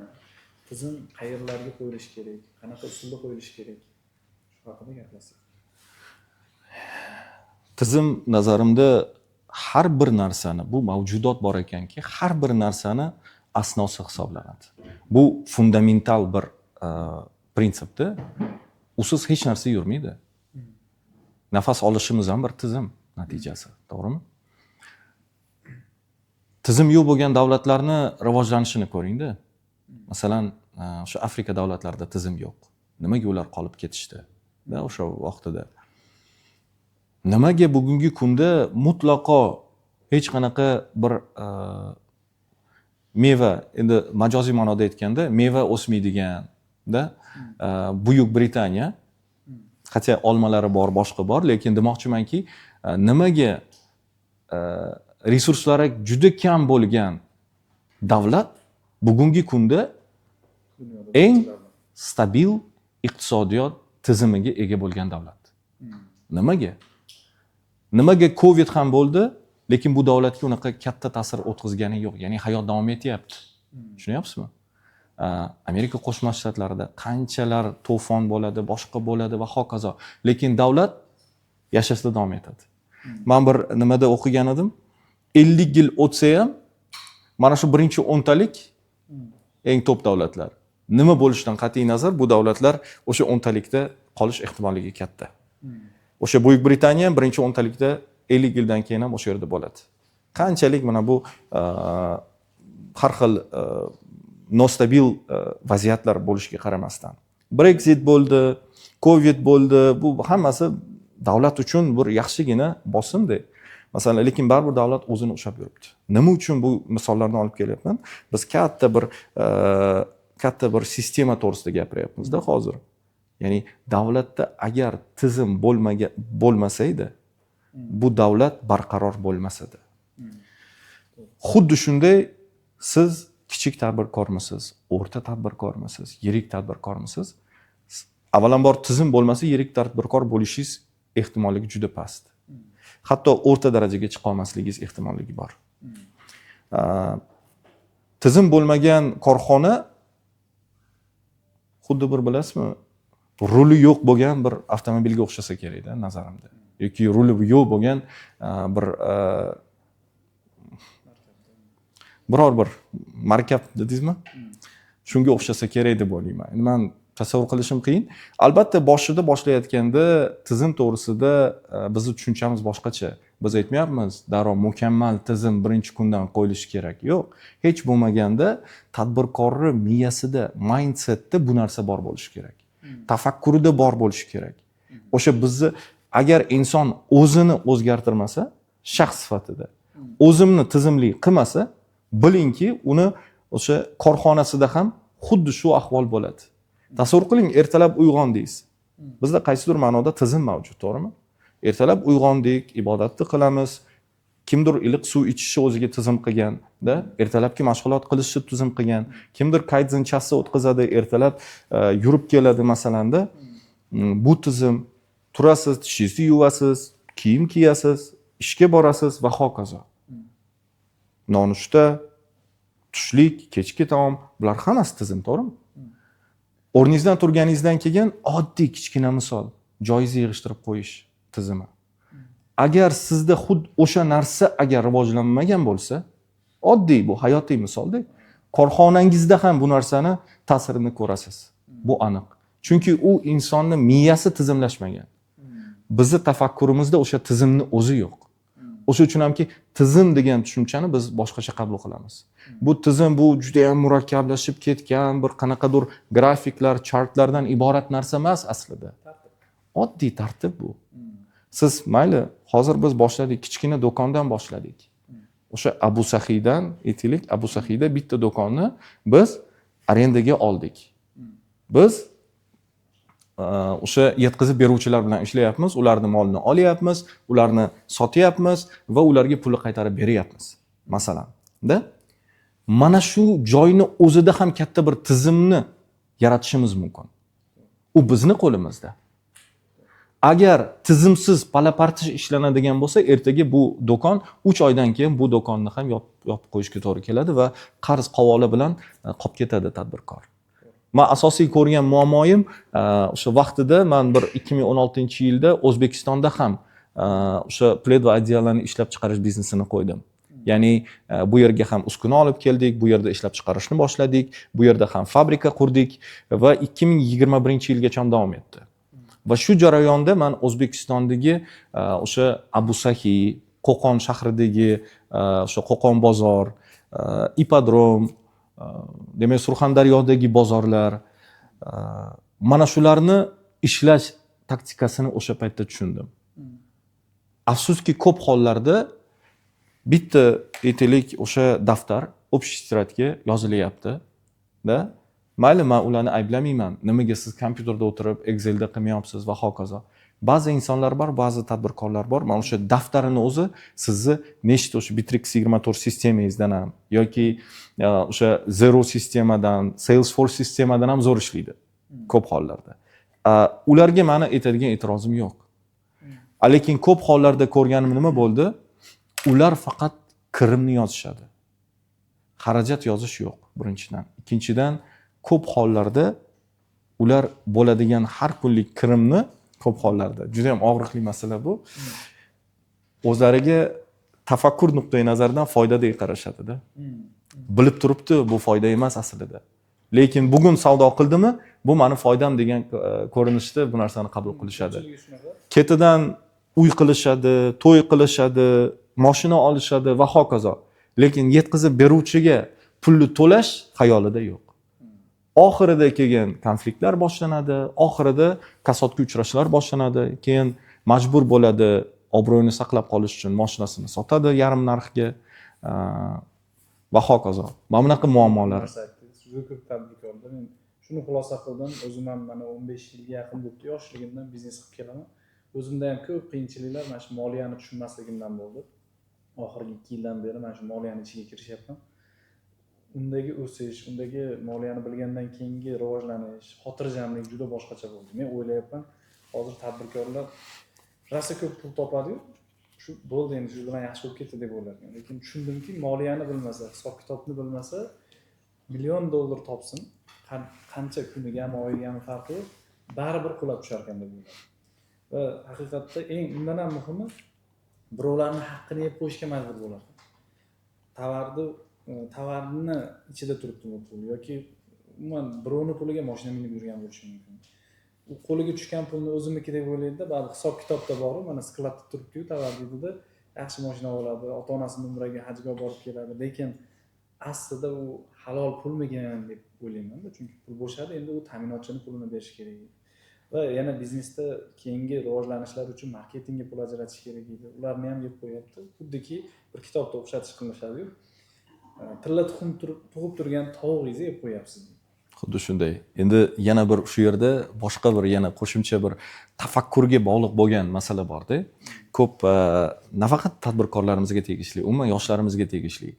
Tizim qayerlarga qo'yilishi kerak, qanaqa usulda qo'yilishi kerak? Shu haqida gaplashsak. Tizim nazarimda har bir narsani, bu mavjudot bor ekanki, har bir narsani asnosi hisoblanadi. Bu fundamental bir prinsipda. Usiz hech narsa yurmaydi. Nafas olishimiz ham bir tizim natijasi, to'g'rimi? Tizim yo'q bo'lgan davlatlarni rivojlanishini ko'ringda. Masalan, o'sha Afrika davlatlarida tizim yo'q. Nimaga ular qolib ketishdi? O'sha vaqtida. Nimaga bugungi kunda mutlaqo hech qanaqa bir meva, endi majoziy ma'noda aytganda, meva o'smaydigan-da Buyuk Britaniya, qat'iy olmalari bor, boshqa bor, lekin demoqchimanki, nimaga resurslari juda kam bo'lgan davlat bugungi kunda eng stabil iqtisodiyot tizimiga ega bo'lgan davlat. Nimaga? Nimaga Covid ham bo'ldi, lekin bu davlatga unaqa katta ta'sir o'tkazgani yo'q. Ya'ni hayot davom etyapti. Tushunyapsizmi? Amerika Qo'shma Shtatlarida qanchalar to'fon bo'ladi, boshqa bo'ladi va hokazo. Lekin davlat yashashda davom etadi. Men bir nimada o'qigan edim, 50 yil o'tsa ham mana shu birinchi 10talik eng top davlatlar. Nima bo'lishidan qat'iy nazar bu davlatlar o'sha 10talikda qolish ehtimolligi katta. O'sha Buyuk Britaniya ham birinchi 10talikda 50 yildan keyin ham o'sha yerda bo'ladi. Qanchalik mana bu har xil nostabil vaziyatlar bo'lishiga qaramasdan. Brexit bo'ldi, Covid bo'ldi, bu hammasi davlat uchun bir yaxshigina bosimdi. Masalan, lekin baribir davlat o'zini ushlab yuribdi. Nima uchun bu misollarni olib kelyapman? Biz katta bir sistema to'g'risida gapiryapmiz-da hozir. Ya'ni davlatda agar tizim bo'lmasa edi, bu davlat barqaror bo'lmas edi. Xuddi shunday siz kichik tadbirkormisiz, o'rta tadbirkormisiz, yirik tadbirkormisiz? Avvalambor tizim bo'lmasa, yirik tadbirkor bo'lishingiz ehtimolligi juda past. Hatto o'rta darajaga chiqa olmasligingiz ehtimolligi bor. Tizim bo'lmagan korxona xuddi bir bilasizmi, ruli yo'q bo'lgan bir avtomobilga o'xshasa kerak-da nazarimda. Yoki ruli yo'q bo'lgan bir biror bir markab dedingizmi? Shunga o'xshasa kerak deb o'ylayman. Endi men tasavvur qilishim qiyin. Albatta boshida boshlayotganda tizim to'g'risida bizning tushunchamiz boshqacha. Biz aytmayapmiz, darrov mukammal tizim birinchi kundan qo'yilishi kerak. Yo'q. Hech bo'lmaganda tadbirkorning miyasida, mindsetda bu narsa bor bo'lishi kerak. Tafakkurida bor bo'lishi kerak. O'sha bizni agar inson o'zini o'zgartirmasa, shaxs sifatida o'zimni tizimli qilmasa, bilingki, uni o'sha korxonasida ham xuddi shu ahvol bo'ladi. Tasavvur qiling, ertalab uyg'ondingiz. Bizda qaysidir ma'noda tizim mavjud, to'g'rimi? Ertalab uyg'ondik, ibodatni qilamiz. Kimdir iliq suv ichishi o'ziga tizim qilgan-da, ertalabki mashg'ulot qilishni tizim qilgan. Kimdir kaydzin chassa o'tkazadi, ertalab yurib keladi masalanda. Bu tizim, turasiz, tishingizni yuvasiz, kiyim kiyasiz, ishga borasiz va hokazo. Nonushta, tushlik, kechki taom, bular hammasi tizim, to'g'rimi? O'rningizdan turganingizdan keyin oddiy kichkina misol, joyingizni yig'ishtirib qo'yish tizimi. Agar sizda xuddi o'sha narsa agar rivojlanmagan bo'lsa, oddiy bu hayotiy misolda, korxonangizda ham bu narsani ta'sirini ko'rasiz. Bu aniq. Chunki u insonning miyasi tizimlashmagan. Bizni tafakkurimizda o'sha tizimning o'zi yo'q. O'sha uchun hamki tizim degan tushunchani biz boshqacha qabul qilamiz. Bu tizim bu juda ham murakkablashib ketgan bir qanaqadir grafiklar, chartlardan iborat narsa emas aslida. Oddiy tartib bu. Siz mayli, hozir biz boshladik, kichkina do'kondan boshladik. O'sha Abu Sahiydan, aytaylik, Abu Sahiyda bitta do'konni biz arendaga oldik. Biz o'sha yetkazib beruvchilar bilan ishlayapmiz, ularni molini olyapmiz, ularni sotyapmiz va ularga pulni qaytarib beryapmiz. Masalan, mana shu joyni o'zida ham katta bir tizimni yaratishimiz mumkin. U bizni qo'limizda. Agar tizimsiz palapartish ishlanadigan bo'lsa, ertaga bu do'kon 3 oydan keyin bu do'konni ham yopib qo'yishga to'g'ri keladi va qarz qavola bilan qolib ketadi tadbirkor. Men asosiy ko'rgan muammoyim o'sha vaqtida men bir 2016-yilda O'zbekistonda ham o'sha pled va adyalarni ishlab chiqarish biznesini qo'ydim. Ya'ni bu yerga ham uskuna olib keldik, bu yerda ishlab chiqarishni boshladik, bu yerda ham fabrika qurdik va 2021-yilgacha davom etdi. Va shu jarayonda men O'zbekistondagi o'sha Abu Sahi, Qo'qon shahridagi o'sha Qo'qon bozor, ipodrom, demak Surxondaryodagi bozorlar, mana shularni ishlash taktikasini o'sha paytda tushundim. Afsuski ko'p hollarda bitta aytaylik o'sha daftar общий tетрадьga yozilyapti-da. Mayli, men ularni ayblamayman. Nimaga siz kompyuterda o'tirib Excelda qilmayapsiz va hokazo. Ba'zi insonlar bor, ba'zi tadbirkorlar bor. Mana o'sha daftarini o'zi sizni nechta o'sha Bittrex 24 sistemangizdan ham yoki o'sha Zero sistemadan, Salesforce sistemadan ham zo'r ishlaydi ko'p hollarda. Ularga meni aytadigan e'tirozim yo'q. Lekin ko'p hollarda ko'rganim nima bo'ldi? Ular faqat kirimni yozishadi. Xarajat yozish yo'q, birinchidan. Ikkinchidan, ko'p hollarda ular bo'ladigan har kunlik kirimni ko'p hollarda juda ham og'riqli masala bu. O'zlariga tafakkur nuqtai nazaridan foydadek qarashadi-da. Bilib turibdi, bu foyda emas aslida. Lekin bugun savdo qildimi, bu meni foydam degan ko'rinishda bu narsani qabul qilishadi. Ketidan uy qilishadi, to'y qilishadi, mashina olishadi va hokazo. Lekin yetkazib beruvchiga pulni to'lash xayolida yo'q. Oxirida kelgan konfliktlar boshlanadi, oxirida kasodga uchrashlar boshlanadi, keyin majbur bo'ladi obro'yini saqlab qolish uchun mashinasini sotadi yarim narxga va hokazo. Mana bunaqa muammolar. Juda ko'p tadbirkorlar. Men shuni xulosa qildim, o'zim ham mana 15 yilga yaqin bo'ldi, yoshligimdan biznes qilib kelaman. O'zimda ham ko'p qiyinchiliklar mana shu moliyani tushunmasligimdan bo'ldi. Oxirgi 2 yildan beri mana shu moliyani ichiga kirishyapman. Undagi o'sish, undagi moliyani bilgandan keyingi rivojlanish, xotirjamlik juda boshqacha bo'ldi. Men o'ylayapman, hozir tadbirkorlar rosa ko'p pul topadi-yu, shu bo'ldi endi shu bilan yaxshi bo'lib ketdi deb o'ylardim. Lekin tushundimki, moliyani bilmasa, hisob-kitobni bilmasa, $1 million topsin, qancha kunigami, oyigami farqi yo'q, baribir qulab tushar ekan deb o'yladim. Va haqiqatda eng undan ham muhimi, birovlarning haqqini yeb qo'yishga majbur bo'lar. Tovarni ichida turibdi bu pul yoki umuman birovning puliga mashina minib yurgan bo'lishi mumkin. U qo'liga tushgan pulni o'zimniki deb o'ylaydi-da, ba'zi hisob-kitobda bor, mana skladda turibdi-yu, tovar deydi-da, yaxshi mashina oladi, ota-onasini umraga, hajga borib keladi, lekin aslida u halol pulmigan deb o'ylayman-da, chunki pul bo'shadi, endi u ta'minotchining pulini berish kerak. Va yana biznesda keyingi rivojlanishlar uchun marketingga pul ajratish kerak edi. Ularni ham yeb qo'yapti. Xuddiki bir kitobda o'xshatish qilinishadi-yu. Tilla tug'ib turgan tovuqingizni yeb qo'yapsiz. Xuddi shunday. Endi yana bir shu yerda boshqa bir yana qo'shimcha bir tafakkurga bog'liq bo'lgan masala bor-da. Ko'p nafaqat tadbirkorlarimizga tegishli, umuman yoshlarimizga tegishli.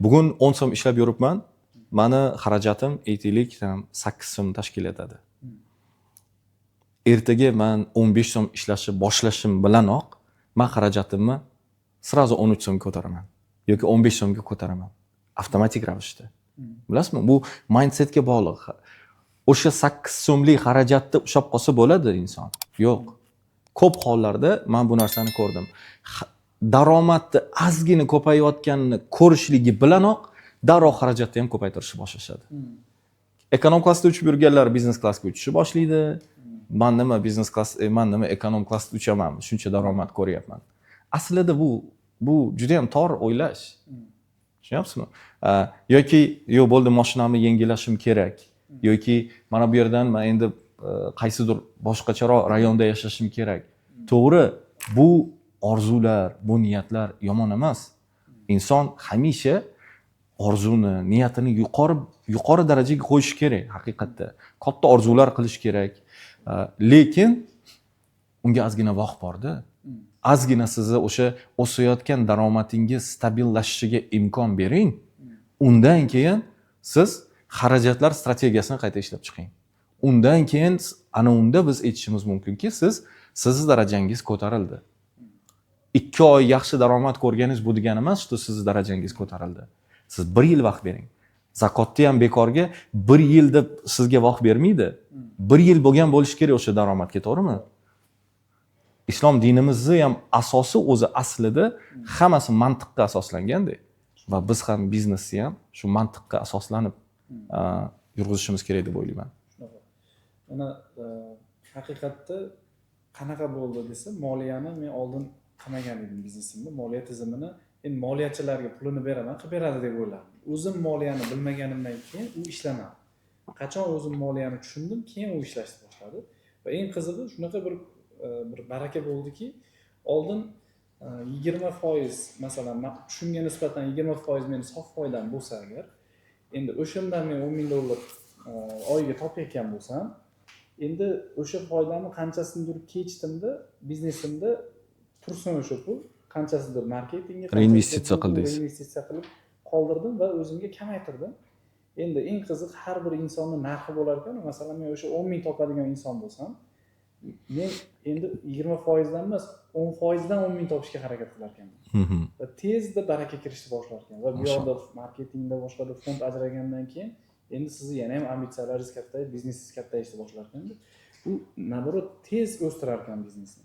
Bugun 10 so'm ishlab yuribman. Meni xarajatim aytaylik 8 so'm tashkil etadi. Ertaga men 15 so'm ishlashni boshlashim bilanoq men xarajatimni srazu 13 so'mga ko'taraman yoki 15 so'mga ko'taraman. Avtomatik ravishda. Bilasizmi? Bu mindsetga bog'liq. O'sha 8 so'mlik xarajatni ushlab qolsa bo'ladi inson. Yo'q. Ko'p hollarda men bu narsani ko'rdim. Daromadni ozgina ko'payayotganini ko'rishligi bilanoq darrov xarajatni ham ko'paytirishni boshlashadi. Ekonom klassda uchib yurganlar biznes klassga uchishni boshlaydi. Men nima biznes klass, men nima ekonom klassda uchaman, shuncha daromad ko'ryapman. Aslida bu juda ham tor o'ylash. Tushunyapsizmi? Yoki yo'q bo'ldi, mashinamni yengillashim kerak. Yoki mana bu yerdan men endi qaysidir boshqacharoq rayonda yashashim kerak. To'g'ri, bu orzular, bu niyatlar yomon emas. Inson hamisha orzuni, niyatini yuqori darajaga qo'yish kerak haqiqatda. Katta orzular qilish kerak. Lekin unga ozgina vaqt borda. Ozgina sizni o'sha o'sayotgan daromadingiz stabillashishiga imkon bering. Undan keyin siz xarajatlar strategiyasini qayta ishlab chiqing. Undan keyin ana unda biz aytishimiz mumkinki, sizni darajangiz ko'tarildi. 2 oy yaxshi daromad ko'rganingiz bu degani emas, что sizni darajangiz ko'tarildi. Siz 1 yil vaqt bering. Zakotni ham bekorga 1 yil deb sizga vaqt bermaydi. 1 yil bo'lgan bo'lishi kerak o'sha daromadga, to'g'rimi? Islom dinimizni ham asosi o'zi aslida hammasi mantiqqa asoslanganda va biz ham biznesni ham shu mantiqqa asoslanib yurg'izishimiz kerak deb o'ylayman. Mana haqiqatda qanaqa bo'ldi desa, moliyani men oldin qilmagan edim biznesimda, moliya tizimini endi moliyachilarga pulini beraman, qilib beradi deb o'yladim. O'zim moliyani bilmaganimdan keyin u ishlamadi. Qachon o'zim moliyani tushundim, keyin u ishlashni boshladi va eng qizig'i shunaqa bir baraka bo'ldiki, oldin 20% masalan shunga nisbatan 20% meni sof foydam bo'lsa agar, endi o'shandan men 10 ming dollar oyiga topayotgan bo'lsam, endi o'sha foydamni qanchasidir kechdimda biznesimda tursin o'sha pul, qanchasidir marketingga reinvestitsiya qildingiz. Reinvestitsiya qilib qoldirdim va o'zimga kamaytirdim. Endi eng qiziq har bir insonning narxi bo'lar ekan, masalan men o'sha 10 ming topadigan inson bo'lsam, men endi 20% dan emas, 10% dan 10 ming topishga harakat qilar ekanman. Va tezda baraka kirishni boshlar ekan va bu yerda marketingda boshqada fond ajragandan keyin endi sizni yana ham ambitsiyalaringiz kattayib, biznesingiz kattayishni boshlar ekan. Bu naborot tez o'stirar ekan biznesni.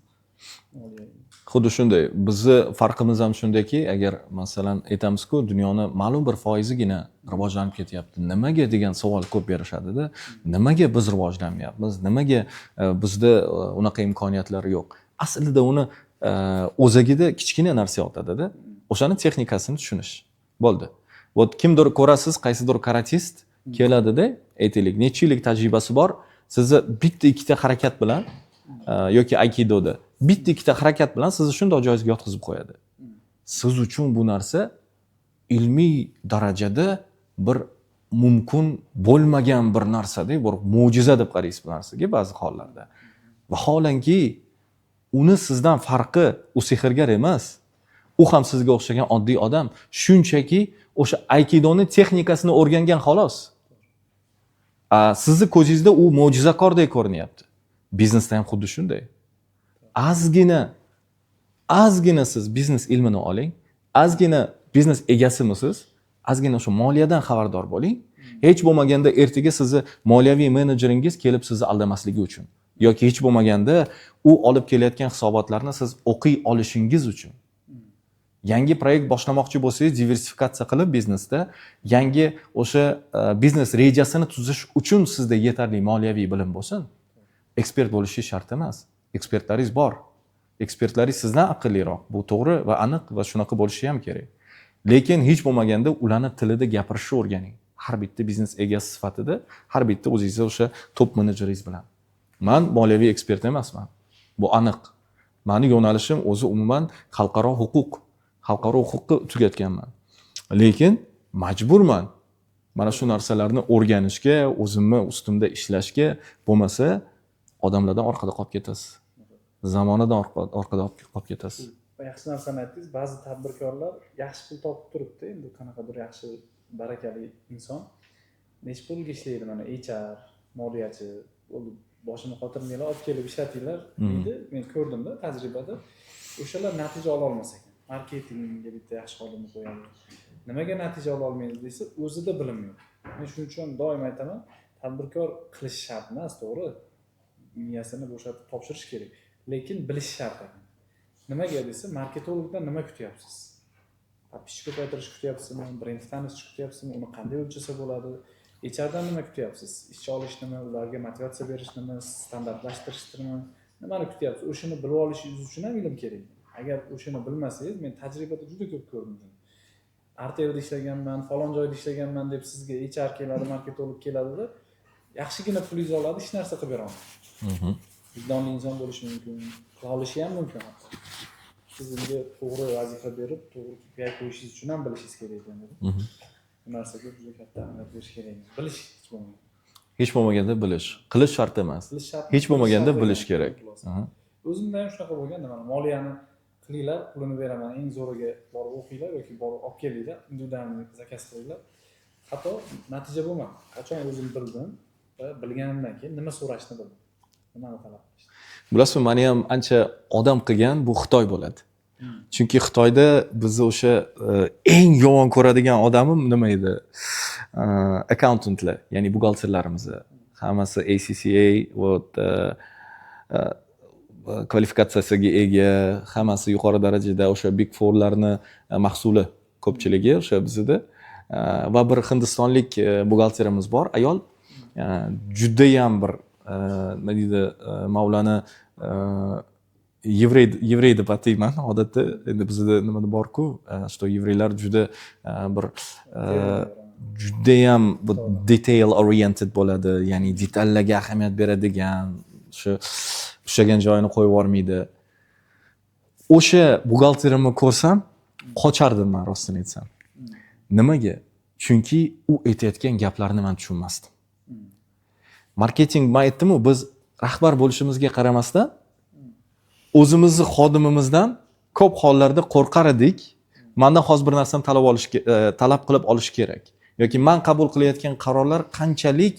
Xuddi shunday. Bizni farqimiz ham shundaki, agar masalan aytamiz-ku, dunyoni ma'lum bir foizigina rivojlanib ketyapti. Nimaga degan savol ko'p berishadi-da. Nimaga biz rivojlanmayapmiz? Nimaga bizda unaqa imkoniyatlar yo'q? Aslida uni o'zagida kichkina narsa yotadi-da. O'shani texnikasini tushunish. Bo'ldi. Vot kimdir ko'rasiz, qaysidir karatist keladi-da, aytaylik, necha yillik tajribasi bor, sizni bitta ikkita harakat bilan yoki aikidoda bitta ikkita harakat bilan sizni shunday joyga yotqizib qo'yadi. Siz uchun bu narsa ilmiy darajada bir mumkin bo'lmagan bir narsa-da, bir mo'jiza deb qaraysiz bu narsaga ba'zi hollarda. Vaholanki uni sizdan farqi u sehrgar emas. U ham sizga o'xshagan oddiy odam, shunchaki o'sha aikidoning texnikasini o'rgangan xolos. Sizni ko'zingizda u mo'jizakordek ko'rinyapti. Biznesda ham xuddi shunday. Ozgina siz biznes ilmini oling, ozgina biznes egasimisiz, ozgina o'sha moliyadan xabardor bo'ling. Hech bo'lmaganda ertaga sizni moliyaviy menejeringiz kelib sizni aldamasligi uchun yoki hech bo'lmaganda u olib kelayotgan hisobotlarni siz o'qiy olishingiz uchun. Yangi proyekt boshlamoqchi bo'lsangiz, diversifikatsiya qilib biznesda yangi o'sha biznes rejasini tuzish uchun sizda yetarli moliyaviy bilim bo'lsin. Ekspert bo'lishi shart emas. Ekspertlaringiz bor. Ekspertlaringiz sizdan aqlliroq. Bu to'g'ri va aniq va shunaqa bo'lishi ham kerak. Lekin hech bo'lmaganda ularning tilida gapirishni o'rganing. Har bitta biznes egasi sifatida, har bitta o'zingiz o'sha top menejeringiz bilan. Men moliyaviy ekspert emasman. Bu aniq. Meni yo'nalishim o'zi umuman xalqaro huquq. Xalqaro huquqni tugatganman. Lekin majburman mana shu narsalarni o'rganishga, o'zimni ustimda ishlashga, bo'lmasa odamlardan orqada qolib ketasiz. Zamonadan orqada qolib ketasiz. Yaxshi narsani aytdingiz. Ba'zi tadbirkorlar yaxshi pul topib turibdi. Endi qanaqadir yaxshi barakali inson necha pulga ishlaydi, mana HR, moliyachi, boshini qotirmanglar, olib kelib ishlatinglar deydi. Men ko'rdimda tajribada. O'shalar natija ola olmas ekan. Marketingga bitta yaxshi xodimni qo'yadi. Nimaga natija ola olmaysiz desa, o'zida bilim yo'q. Men shuning uchun doim aytaman, tadbirkor qilish shart emas, to'g'ri? Miyasini bo'shatib topshirish kerak, lekin bilish shart ekan. Nimaga desa, marketologdan nima kutyapsiz? Podpischni ko'paytirish kutyapsizmi? Brendni tanitish kutyapsizmi? Uni qanday o'lchasa bo'ladi? HRdan nima kutyapsiz? Ishchi olishnimi, ularga motivatsiya berishnimi, standartlashtirishnimi? Nimani kutyapsiz? O'shani bilib olishingiz uchun ham ilm kerak. Agar o'shani bilmasangiz, men tajribada juda ko'p ko'rdim. Artelda ishlaganman, falon joyda ishlaganman deb sizga HR keladi, marketolog keladida, yaxshigina pulingizni oladi, hech narsa qilib bera olmaydi. Vijdonli inson bo'lishi mumkin, qila olishi ham mumkin. Sizga to'g'ri vazifa berib, to'g'ri KPI qo'yishingiz uchun ham bilishingiz kerak ekan. Bu narsaga juda katta ahamiyat berish kerak. Bilish hech bo'lmaydi. hech bo'lmaganda bilish, qilish shart emas. Qilish shart. Hech bo'lmaganda Qilish bilish shart kerak. bo'lgan. Aha. O'zimda ham shunaqa bo'lgan, mana moliyani qilinglar, pulini beraman, eng zo'riga borib o'qinglar yoki borib olib kelinglar, individualniy zakaz qilinglar. Hatto natija bo'lmadi. Qachon o'zim bildim va bilganimdan keyin nima so'rashni bildim. Nimani talab qilishni. Bilasizmi, meni ham ancha odam qilgan bu Xitoy bo'ladi. Chunki Xitoyda bizni o'sha eng yomon ko'radigan odamim nima edi? Accountantlar, ya'ni buxgalterlarimiz. Hammasi ACCA, kvalifikatsiyasiga ega, hammasi yuqori darajada o'sha Big Fourlarni mahsuli ko'pchiligi o'sha bizda. Va bir hindistonlik buxgalterimiz bor, ayol. Juda ham bir nima deydi, Mavlana yevrey deb atayman odatda. Endi bizda nimada bor-ku, что yevreylar juda bir juda ham detail oriented bo'ladi, ya'ni detallarga ahamiyat beradigan, ushlagan joyini qo'yib yormaydi. O'sha buxgalterimni ko'rsam, qochardim men rostini aytsam. Nimaga? Chunki u aytayotgan gaplarni men tushunmasdim. Marketing, men aytdim-ku, biz rahbar bo'lishimizga qaramasdan o'zimizni xodimimizdan ko'p hollarda qo'rqar edik. Mendan hozir bir narsani talab qilib olish kerak. Yoki men qabul qilayotgan qarorlar qanchalik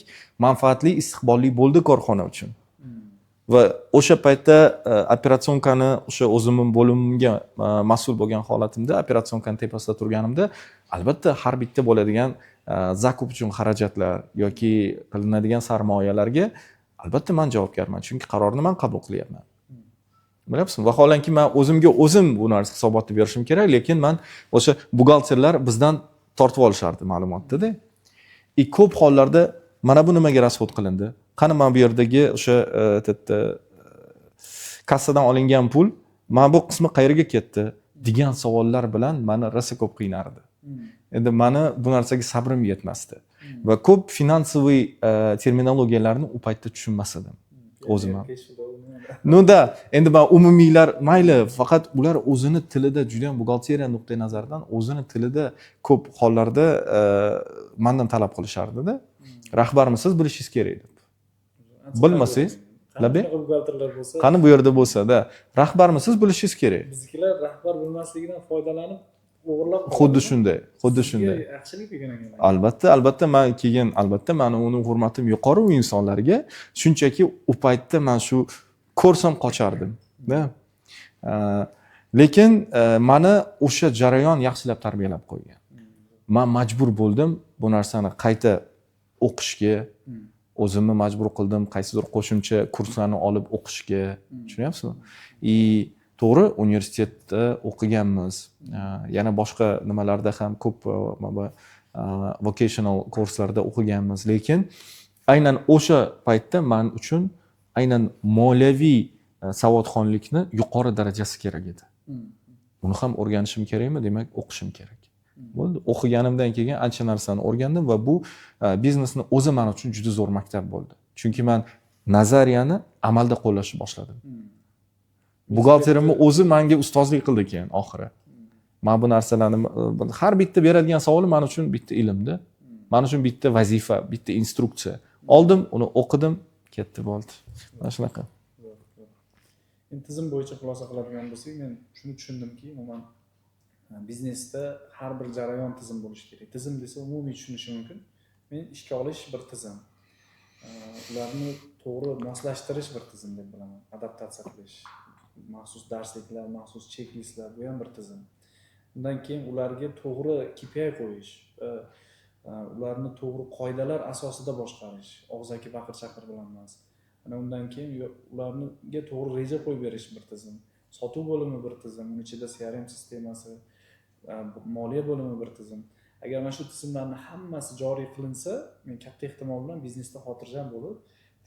manfaatli, istiqbolli bo'ldi korxona uchun. Va o'sha paytda operatsionkani o'sha o'zimning bo'limimga mas'ul bo'lgan holatimda, operatsionkani tepasida turganimda, albatta har bitta bo'ladigan zakup uchun xarajatlar yoki qilinadigan sarmoyalarga albatta men javobgarman, chunki qarorni men qabul qilyapman. Bilasizmi? Vaholanki men o'zimga o'zim bu narsa hisobotni berishim kerak, lekin men o'sha buxgalterlar bizdan tortib olishardi ma'lumotni-da. Ko'p hollarda mana bu nimaga rasxod qilindi? Qani men bu yerdagi o'sha kassadan olingan pul, mana bu qismi qayerga ketdi degan savollar bilan meni rosa ko'p qiynardi. Endi meni bu narsaga sabrim yetmasdi va ko'p finansiviy terminologiyalarni u paytda tushunmas edim o'zim ham. Nunda endi men umumiylar mayli, faqat ular o'zini tilida, juda ham buxgalteriya nuqtai nazaridan o'zini tilida ko'p hollarda mendan talab qilishardi-da. Rahbarmisiz, bilishingiz kerak deb. Bilmasangiz, labi buxgalterlar bo'lsa, qani bu yerda bo'lsa-da, rahbarmisiz, bilishingiz kerak. biznikilar rahbar bilmasligidan foydalanib o'g'irlab Xuddi shunday. Yaxshilik bo'lgan ekan. Albatta men keyin meni uni hurmatim yuqori u insonlarga, shunchaki u paytda men shu ko'rsam qochardim, da. Lekin meni o'sha jarayon yaxshilab tarbiyalab qo'ygan. Men majbur bo'ldim bu narsani qayta o'qishga, o'zimni majbur qildim qaysidir qo'shimcha kurslarni olib o'qishga, tushunyapsizmi? To'g'ri, universitetda o'qiganmiz. Yana boshqa nimalarda ham ko'p vocational kurslarda o'qiganmiz, lekin aynan o'sha paytda men uchun aynan moliyaviy savodxonlikni yuqori darajasi kerak edi. Buni ham o'rganishim kerakmi? Demak, o'qishim kerak. Bo'ldi. O'qiganimdan keyin ancha narsani o'rgandim va bu biznesni o'zi men uchun juda zo'r maktab bo'ldi. Chunki men nazariyani amalda qo'llashni boshladim. Buxgalterimni o'zi menga ustozlik qildi keyin oxiri. Men bu narsalarni har bitta beradigan savol men uchun bitta ilmda, men uchun bitta vazifa, bitta instruksiya. Oldim, uni o'qidim, ketdi bo'ldi. Mana shunaqa. Endi tizim bo'yicha xulosa qiladigan bo'lsak, men shuni tushundimki, umuman biznesda har bir jarayon tizim bo'lishi kerak. Tizim desa umumiy tushunishi mumkin. Men ishga olish bir tizim. Ularni to'g'ri moslashtirish bir tizim deb bilaman. Adaptatsiya qilish, maxsus darsliklar, maxsus checklistlar, bu ham bir tizim. Undan keyin ularga to'g'ri KPI qo'yish, ularni to'g'ri qoidalar asosida boshqarish, og'zaki baqir-chaqir bilan emas. Ana undan keyin ularga to'g'ri reja qo'yib berish bir tizim. Sotuv bo'limi bir tizim, uning ichida CRM sistemasi, moliya bo'limi bir tizim. Agar mana shu tizimlarning hammasi joriy qilinsa, men katta ehtimol bilan biznesda xotirjam bo'lib,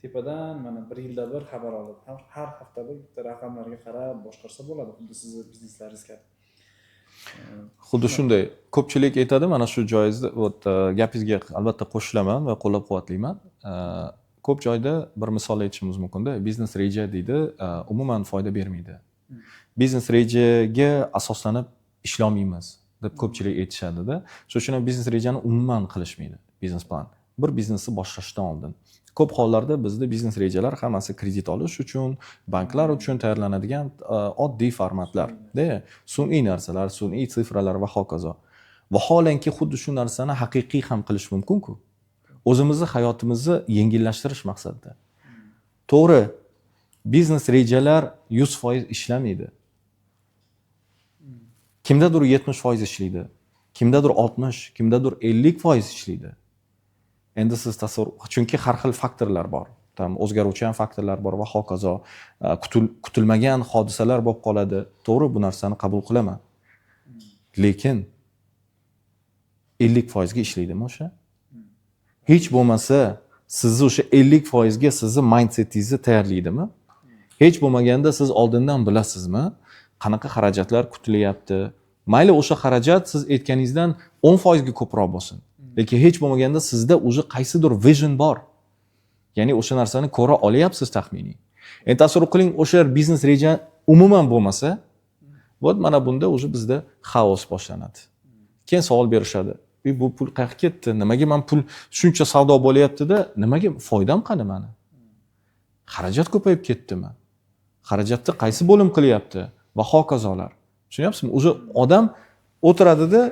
tepadan mana 1 yilda bir xabar olib, har hafta bitta raqamlarga qarab boshqarsa bo'ladi, xuddi sizni bizneslaringiz kabi. Xuddi shunday. Ko'pchilik aytadi, mana shu joyingizda gapingizga albatta qo'shilaman va qo'llab-quvvatlayman. Ko'p joyda bir misol aytishimiz mumkin-da, biznes reja deydi, umuman foyda bermaydi. Biznes rejaga asoslanib ishlamaymiz deb ko'pchilik aytishadi-da. Shuning uchun biznes rejani umuman qilishmaydi, biznes plan. Bir biznesni boshlashdan oldin ko'p hollarda bizda biznes rejalar hammasi kredit olish uchun, banklar uchun tayyorlanadigan oddiy formatlarda, sun'iy narsalar, sun'iy sifralar va hokazo. Vaholanki xuddi shu narsani haqiqiy ham qilish mumkin-ku. O'zimizni hayotimizni yengillashtirish maqsadida. To'g'ri, biznes rejalar 100% ishlamaydi. Kimdadir 70% ishlaydi, kimdadir 60, kimdadir 50% ishlaydi. Endi siz tasavvur, chunki har xil faktorlar bor. Tam o'zgaruvchan faktorlar bor va hokazo. Kutilmagan hodisalar bo'lib qoladi. To'g'ri, bu narsani qabul qilaman. Lekin 50% ga ishlaydimi o'sha? Hech bo'lmasa, sizni o'sha 50% ga sizni mindsetingizni tayyorlaydimi? Hech bo'lmaganda siz oldindan bilasizmi, qanaqa xarajatlar kutilyapti? Mayli o'sha xarajat siz aytganingizdan 10% ga ko'proq bo'lsin. Lekin hech bo'lmaganda sizda o'zi qaysidir vision bor. Ya'ni o'sha narsani ko'ra olyapsiz taxminiy. Endi tasavvur qiling, o'sha biznes reja umuman bo'lmasa, vot mana bunda o'zi bizda xaos boshlanadi. Keyin savol berishadi. Bu pul qayerga ketdi? Nimaga men pul shuncha savdo bo'lyapti-da, nimaga foydam qani meni? Xarajat ko'payib ketdimi? Xarajatni qaysi bo'lim qilyapti va hokazolar. Tushunyapsizmi? O'zi odam o'tiradida,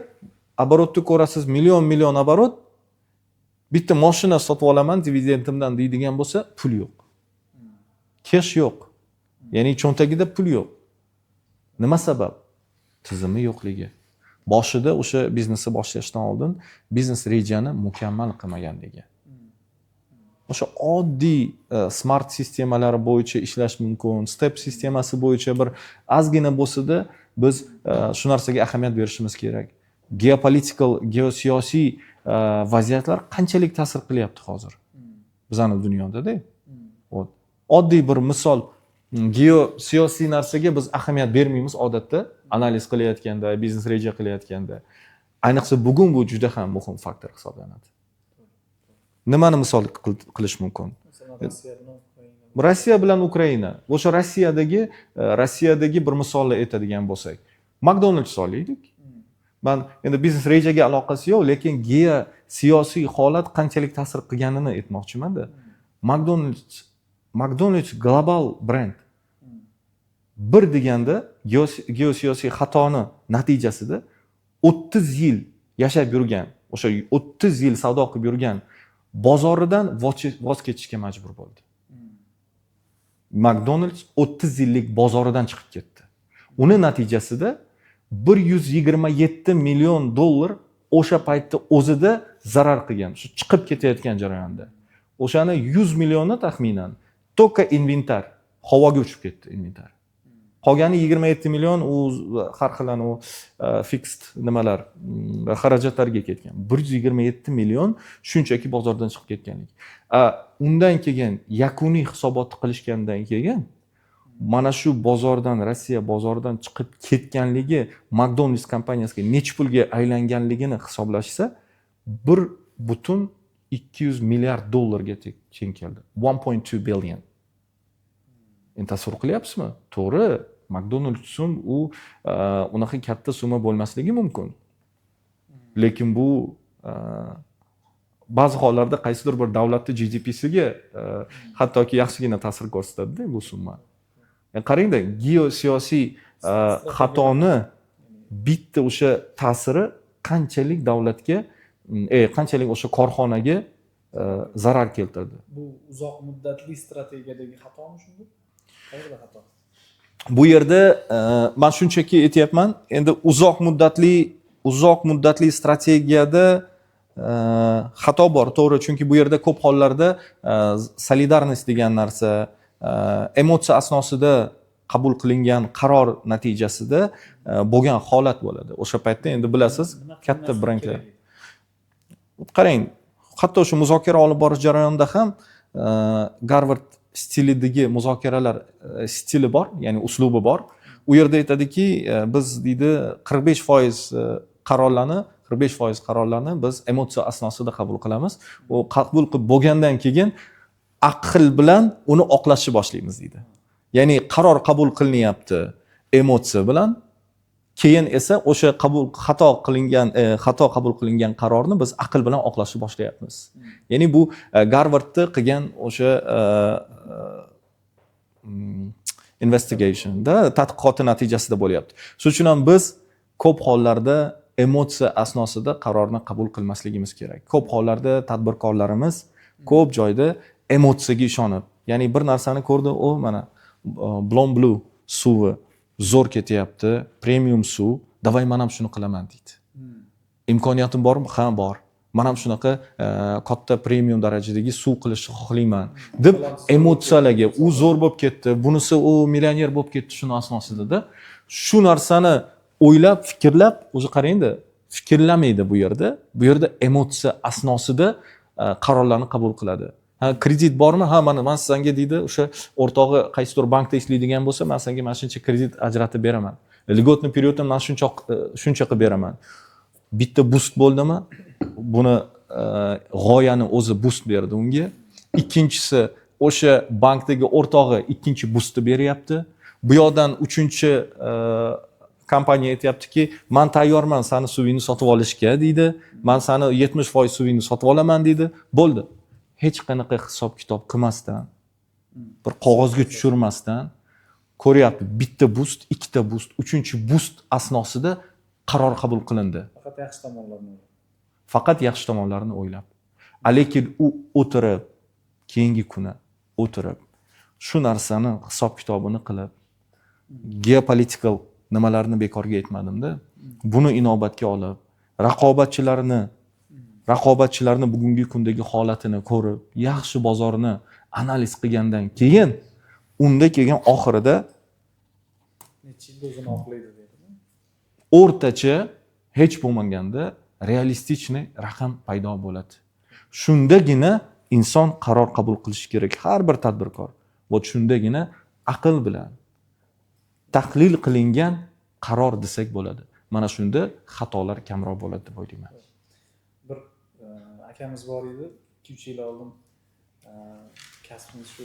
оборотni ko'rasiz, million оборот, bitta mashina sotib olaman dividendimdan deydigan bo'lsa, pul yo'q. Cash yo'q. Ya'ni cho'ntagida pul yo'q. Nima sabab? Tizimi yo'qligi. Boshida o'sha biznesni boshlashdan oldin biznes rejani mukammal qilmaganligi. O'sha oddiy smart sistemalar bo'yicha ishlash mumkin, step sistemasi bo'yicha bir ozgina bo'lsa-da biz shu narsaga ahamiyat berishimiz kerak. Geosiyosiy vaziyatlar qanchalik ta'sir qilyapti hozir bizning dunyoda-da. Oddiy bir misol, geosiyosiy narsaga biz ahamiyat bermaymiz odatda, analiz qilayotganda, biznes reja qilayotganda. Ayniqsa bugun bu juda ham muhim faktor hisoblanadi. Nimani misol qilish mumkin? Rossiya bilan Ukraina. O'sha Rossiyadagi bir misolni aytadigan bo'lsak, McDonald's olaylik. Men endi biznes rejaga aloqasi yo'q, lekin geosiyosiy holat qanchalik ta'sir qilganini aytmoqchiman-da. McDonald's global brend. Bir deganda geosiyosiy xatoni natijasida 30 yil yashab yurgan, o'sha 30 yil savdo qilib yurgan bozoridan voz kechishga majbur bo'ldi. McDonald's 30 yillik bozoridan chiqib ketdi. Uni natijasida 127 million dollar o'sha paytda o'zida zarar qilgan, shu chiqib ketayotgan jarayonda. O'shani 100 millionni taxminan to'ka inventar havoga uchib ketdi inventar. Qolgani 27 million u har xil fixed nimalar, xarajatlarga ketgan. 127 million shunchaki bozordan chiqib ketganlik. Undan keyin yakuniy hisobotni qilishgandan keyin mana shu bozordan, Rossiya bozoridan chiqib ketganligi McDonald's kompaniyasiga necha pulga aylanganligini hisoblashsa 1,2 milliard dollarga teng keldi. 1.2 billion. Endi tasavvur qilyapsizmi? To'g'ri, McDonald's u unaqa katta summa bo'lmasligi mumkin. Lekin bu ba'zi hollarda qaysidir bir davlatning GDP'siga hattoki yaxshigina ta'sir ko'rsatadi bu summa. Qarangda, geosiyosiy xatoni bitta o'sha ta'siri qanchalik davlatga, qanchalik o'sha korxonaga zarar keltirdi. Bu uzoq muddatli strategiyadagi xatomi shunday? Qayerda xato? Bu yerda men shunchaki aytayapman, endi uzoq muddatli strategiyada xato bor, to'g'ri, chunki bu yerda ko'p hollarda solidarность degan narsa emotsiya asnosida qabul qilingan qaror natijasida bo'lgan holat bo'ladi. O'sha paytda endi bilasiz, katta brendlar. Qarang, hatto shu muzokara olib borish jarayonida ham Garvard stilidagi muzokaralar stili bor, ya'ni uslubi bor. U yerda aytadiki, biz deydi 45% qarorlarni biz emotsiya asnosida qabul qilamiz. U qabul qilib bo'lgandan keyin aql bilan uni oqlashni boshlaymiz deydi. Ya'ni qaror qabul qilinyapti emotsiya bilan, keyin esa o'sha xato qabul qilingan qarorni biz aql bilan oqlashni boshlayapmiz. Ya'ni bu Garvardda qilgan o'sha investigationda tadqiqoti natijasida bo'lyapti. Shuning uchun ham biz ko'p hollarda emotsiya asnosida qarorni qabul qilmasligimiz kerak. Ko'p hollarda tadbirkorlarimiz ko'p joyda emotsiyaga ishonib, ya'ni bir narsani ko'rdi, mana Blue suvi zo'r ketyapti, premium suv, davay men ham shuni qilaman deydi. Imkoniyatim bormi? Ha, bor. Men ham shunaqa katta premium darajadagi suv qilishni xohlayman deb emotsiyalarga u zo'r bo'lib ketdi, bunisi u millioner bo'lib ketdi shuni asnosida. Shu narsani o'ylab, fikrlab, o'zi qarangda, fikrlamaydi bu yerda. Bu yerda emotsiya asnosida qarorlarni qabul qiladi. Ha, kredit bormi? Ha, men senga deydi, o'sha o'rtog'i qaysidir bankda ishlaydigan bo'lsa, men senga mana shuncha kredit ajratib beraman. Lьготный periodda men shuncha qilib beraman. Bitta boost bo'ldimi? Buni g'oyani o'zi boost berdi unga. Ikkinchisi, o'sha bankdagi o'rtog'i ikkinchi boostni beryapti. Bu yoqdan uchinchi kompaniya aytayaptiki, men tayyorman seni suvingni sotib olishga deydi. Men seni 70% suvingni sotib olaman deydi. Bo'ldi. Hech qanaqa hisob kitob qilmasdan, bir qog'ozga tushirmasdan ko'ryapti. Bitta boost, ikkita boost, uchinchi boost asnosida qaror qabul qilindi. Faqat yaxshi tomonlarini o'ylab. Lekin u o'tirib, keyingi kuni o'tirib, shu narsani hisob kitobini qilib, geopolitikal nimalarni bekorga aytmadimda, buni inobatga olib, raqobatchilarni bugungi kundagi holatini ko'rib, yaxshi bozorni analiz qilgandan keyin unda kelgan oxirida necha yilda o'zini oqlaydi deydi. O'rtacha hech bo'lmaganda realistichniy raqam paydo bo'ladi. Shundagina inson qaror qabul qilishi kerak, har bir tadbirkor. Va shundagina aql bilan tahlil qilingan qaror desak bo'ladi. Mana shunda xatolar kamroq bo'ladi deb o'ylayman. Bir akamiz bor edi, 2-3 yil oldin kasbimiz shu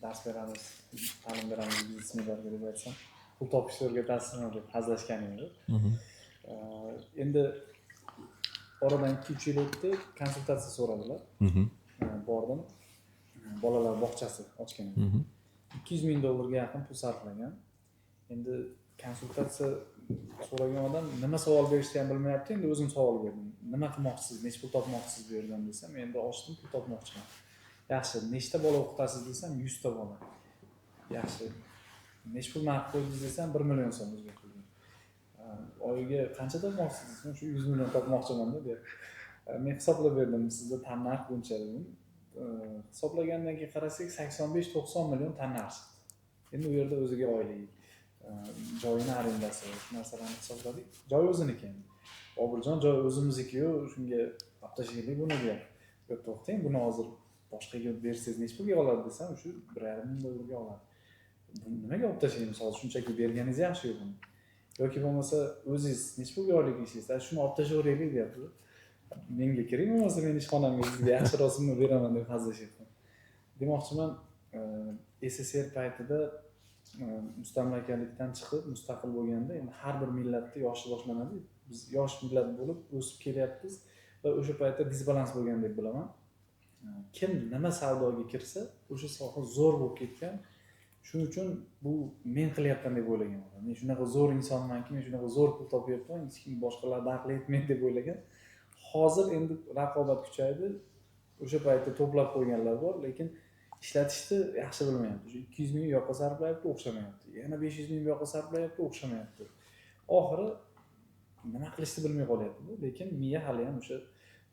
dars beramiz, ta'lim beramiz, biznesmenlarga deb aytsam, pul topishni o'rgatasizmi deb hazillashgan edi. Endi oradan 2-3 yil o'tdi, konsultatsiya so'radilar. Bordim, bolalar bog'chasi ochgan edim. $200,000 ga yaqin pul sarflagan. Endi konsultatsiya so'ragan odam nima savol berishni ham bilmayapti. Endi o'zim savol berdim. Nima qilmoqchisiz, necha pul topmoqchisiz bu yerdan desam, endi ochdim, pul topmoqchiman. Yaxshi, nechta bola o'qitasiz desam, 100 ta bola. Yaxshi. Necha pul naqd qo'ydingiz desam, 1 million so'm o'zbek puli. Oyiga qancha topmoqchisiz desam, shu 100 million topmoqchiman deb. Men hisoblab berdim, sizda tannarx buncha dedim. Hisoblagandan keyin qarasak 85-90 million tannarx chiqdi. Endi u yerda o'ziga oylik, joyini arendasi, shu narsalarni hisobladik. Joy o'ziniki. Obirjon joy o'zimizniki-yu, shunga olib tashlaylik buni deb. Yo'q, to'xtang, buni hozir boshqaga bersangiz necha pulga oladi desam, shu $1,500,000 ga oladi. Nimaga olib tashlaymiz hozir, shunchaki berganingiz yaxshi buni. Yoki bo'lmasa o'zingiz necha pulga oylik ishlaysiz, shuni olib tashlayveraylik deyapti. Menga kerak bo'lmasa men ishxonamga sizga yaxshiroq summa beraman deb hazillashyapman. Demoqchiman, SSR paytida mustamlakalikdan chiqib mustaqil bo'lganda endi har bir millatda yoshi boshlanadi. Biz yosh millat bo'lib o'sib kelyapmiz va o'sha paytda disbalans bo'lgan deb bilaman. Kim nima savdoga kirsa, o'sha soha zo'r bo'lib ketgan. Shuning uchun bu men qilyapman deb o'ylagan. Men shunaqa zo'r insonmanki, men shunaqa zo'r pul topyapman, hech kim boshqalarni aqli yetmaydi deb o'ylagan. Hozir endi raqobat kuchaydi. O'sha paytda to'plab qo'yganlar bor, lekin ishlatishni yaxshi bilmayapti. Shu 200 ming yoqqa sarflayapti, o'xshamayapti. Yana 500 ming yoqqa sarflayapti, o'xshamayapti. Oxiri nima qilishni bilmay qolyapti. Lekin miya hali ham o'sha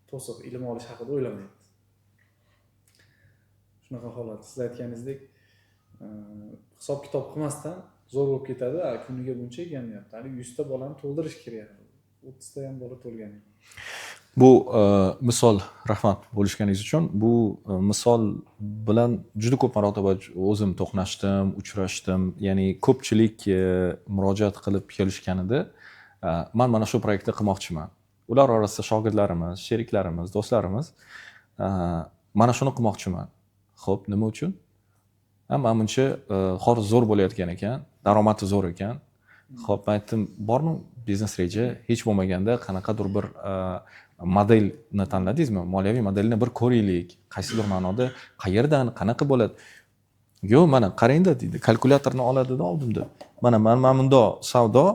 to'siq ilm olish haqida o'ylamayapti. Shunaqa holat. Siz aytganingizdek, hisob kitob qilmasdan zo'r bo'lib ketadi. Kuniga buncha eganyapti. Hali 100 ta bolani to'ldirish kerak. 30 ta ham bola to'lgan. Bu misol, rahmat bo'lishganingiz uchun. Bu misol bilan juda ko'p marotaba o'zim to'qnashdim, uchrashdim. Ya'ni ko'pchilik murojaat qilib kelishganida, men mana shu proyektni qilmoqchiman. Ular orasida shogirdlarimiz, sheriklarimiz, do'stlarimiz mana shuni qilmoqchiman. Xo'p, nima uchun? Menimcha hozir zo'r bo'layotgan ekan, daromadi zo'r ekan. Xo'p, men aytdim, bormi biznes reja? Hech bo'lmaganda qanaqadir bir modelni tanladingizmi? Moliyaviy modelni bir ko'raylik. Qaysidir ma'noda qayerdan, qanaqa bo'ladi? Yo'q, mana qarangda deydi. Kalkulyatorni oladida oldimda. Mana bundoq savdo,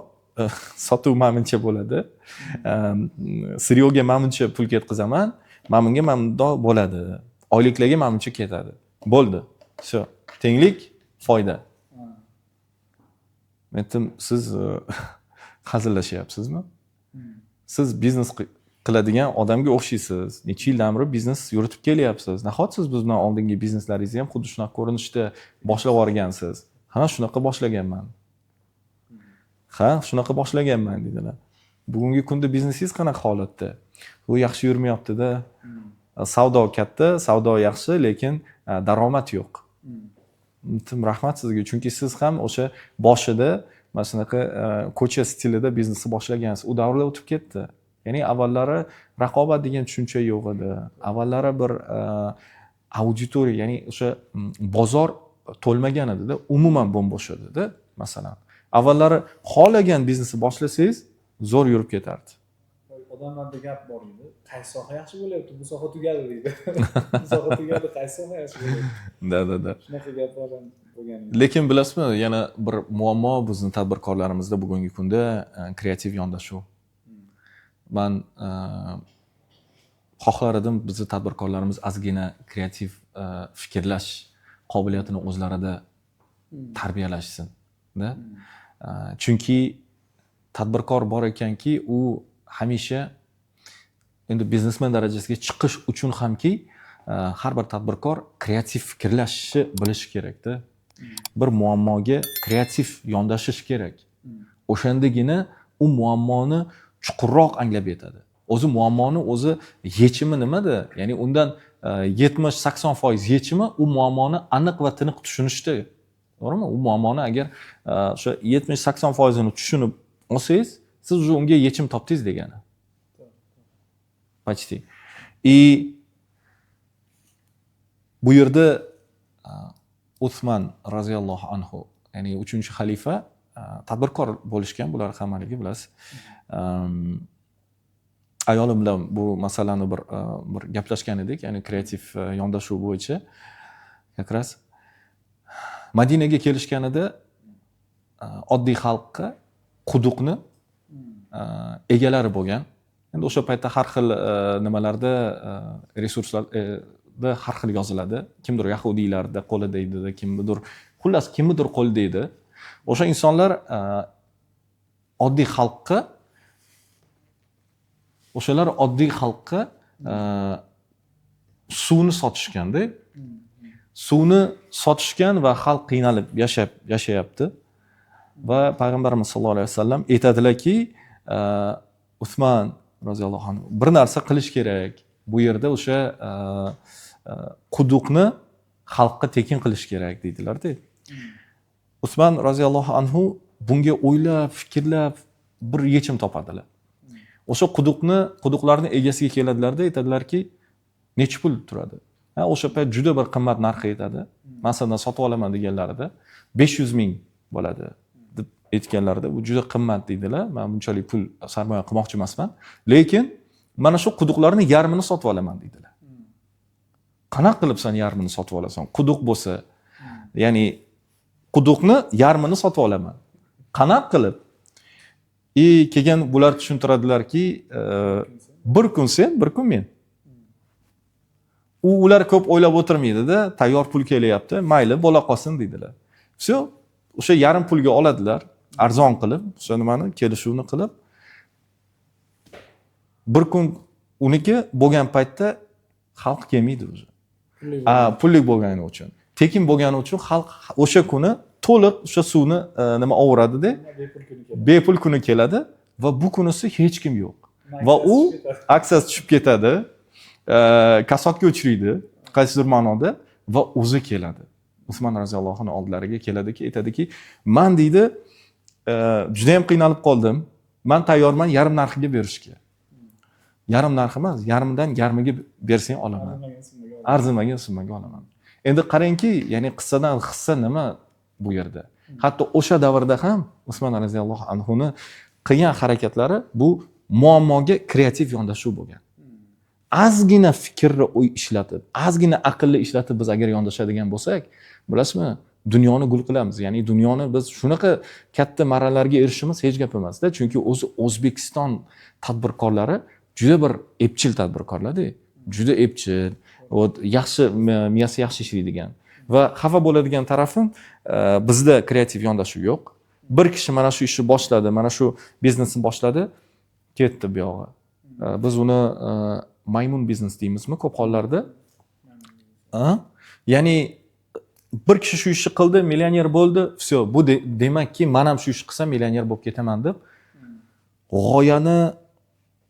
sotuv menimcha bo'ladi. Siryoga menimcha pul ketkazaman, bunga bundoq bo'ladi. Oyliklarga menimcha ketadi. Bo'ldi. Shu. Tenglik, foyda. Men aytdim, siz hazillashyapsizmi? Siz biznes qiladigan odamga o'xshaysiz. Necha yildan beri biznes yuritib kelyapsiz. Nahot siz bizdan oldingi bizneslaringizni ham xuddi shunaqa ko'rinishda boshlab yuborgansiz? Ha, shunaqa boshlaganman. Ha, shunaqa boshlaganman dedilar. Bugungi kunda biznesingiz qanaqa holatda? U yaxshi yurmayapti-da. Savdo katta, savdo yaxshi, lekin daromad yo'q. Rahmat sizga, chunki siz ham o'sha boshida mana shunaqa ko'cha stilida biznesni boshlagansiz. U davrlar o'tib ketdi. Ya'ni avvallari raqobat degan tushuncha yo'q edi. Avvallari bir auditoriya, ya'ni o'sha bozor to'lmagan edi-da, umuman bo'sh edi-da, masalan. Avvallari xohlagan biznesni boshlasangiz, zo'r yurib ketardi. Odamlarda gap bor edi. Qaysi soha yaxshi bo'lyapti? Bu soha tugadi deydi. Bu soha tugadi, qaysi soha yaxshi bo'lyapti? Da. Shunaqa gaplar ham bo'lgan edi. Lekin bilasizmi, yana bir muammo bizning tadbirkorlarimizda bugungi kunda kreativ yondashuv. Men xohlar edim bizning tadbirkorlarimiz ozgina kreativ fikrlash qobiliyatini o'zlarida tarbiyalashsin-da. Chunki tadbirkor bor ekanki, u hamisha endi biznesmen darajasiga chiqish uchun hamki har bir tadbirkor kreativ fikrlashni bilishi kerak-da. Bir muammoga kreativ yondashish kerak. O'shandagina u muammoni chuqurroq anglab yetadi. O'zi muammoni o'zi yechimi nimada? Ya'ni undan 70-80% yechimi u muammoni aniq va tiniq tushunishda. To'g'rimi? U muammoni agar o'sha 70-80% ni tushunib olsangiz, siz уже unga yechim topdingiz degani. Почти. И bu yerda Usmon roziyallohu anhu, ya'ni 3-xalifa tadbirkor bo'lishgan, bular hammaligi bilasiz. Ayolim bilan bu masalani bir gaplashgan edik, ya'ni kreativ yondashuv bo'yicha. Yakras Madinaga kelishganida oddiy xalqqa quduqni egalari bo'lgan. Endi o'sha paytda har xil nimalarda resurslarda har xil yoziladi. Kimdir yahudiylarda qo'lida edi, kimdir, xullas kimdir qo'lida edi. O'sha insonlar oddiy xalqqa suvni sotishganda, suvni sotishgan va xalq qiynalib yashayapti. Va payg'ambarimiz sollallohu alayhi vasallam aytadilarki, Usmon roziyallohu anhu bir narsa qilish kerak. Bu yerda o'sha quduqni xalqqa tekin qilish kerak deydilar-da. Usmon roziyallohu anhu bunga o'ylab, fikrlab bir yechim topadilar. O'sha quduqlarning egasiga keladilar-da, aytadilarki, necha pul turadi? Ha, o'sha payt juda bir qimmat narx aytadi. Masalan, sotib olaman deganlarida 500 ming bo'ladi deb aytganlarida, bu juda qimmat deydilar. Men bunchalik pul sarmoya qilmoqchi emasman, lekin mana shu quduqlarning yarmini sotib olaman deydilar. Qanaqa qilib sen yarmini sotib olasan? Quduq bo'lsa, ya'ni quduqni yarmini sotib olaman. Qanaqa qilib? Keyin bular tushuntiradilarki, bir kun sen, bir kun men. Ular ko'p o'ylab o'tirmaydi-da, tayyor pul kelyapti, mayli, bo'la qolsin deydilar. Всё, o'sha yarim pulga oladilar, arzon qilib, o'sha nimani kelishuvni qilib. Bir kun uniki bo'lgan paytda xalq kelmaydi o'zi. Pullik bo'lgani uchun. Tekin bo'lgani uchun xalq o'sha kuni to'liq o'sha suvni nima ovoradi-da, bepul kuni keladi va bu kunisi hech kim yo'q. Va u aksiyasi tushib ketadi. Kasodga uchraydi, qaysidir ma'noda, va o'zi keladi. Usmon roziyallohu anhu oldilariga keladiki, aytadiki, "Men deydi, juda ham qiynalib qoldim. Men tayyorman yarim narxiga berishga." Yarim narx emas, yarmidan yarmiga bersang olaman. Arzimagan summaga olaman. Endi qarangki, ya'ni qissadan hissa nima bu yerda? Hatto o'sha davrda ham Usmon roziyallohu anhuni qilgan harakatlari bu muammoga kreativ yondashuv bo'lgan. Ozgina fikrni ishlatib, ozgina aqlni ishlatib biz agar yondashadigan bo'lsak, bilasizmi, dunyoni gul qilamiz. Ya'ni dunyoni biz shunaqa katta marralarga erishishimiz hech gap emasda, chunki o'zi O'zbekiston tadbirkorlari juda bir epchil tadbirkorlar-da. Juda epchil, yaxshi miyasi yaxshi ishlaydigan. Va xafa bo'ladigan tarafim, bizda kreativ yondashuv yo'q. Bir kishi mana shu ishni boshladi, mana shu biznesni boshladi, ketdi bu yog'i. Biz uni maymun biznes deymizmi ko'p hollarda? Ya'ni bir kishi shu ishni qildi, millioner bo'ldi, все, bu demakki, men ham shu ishni qilsam millioner bo'lib ketaman deb g'oyani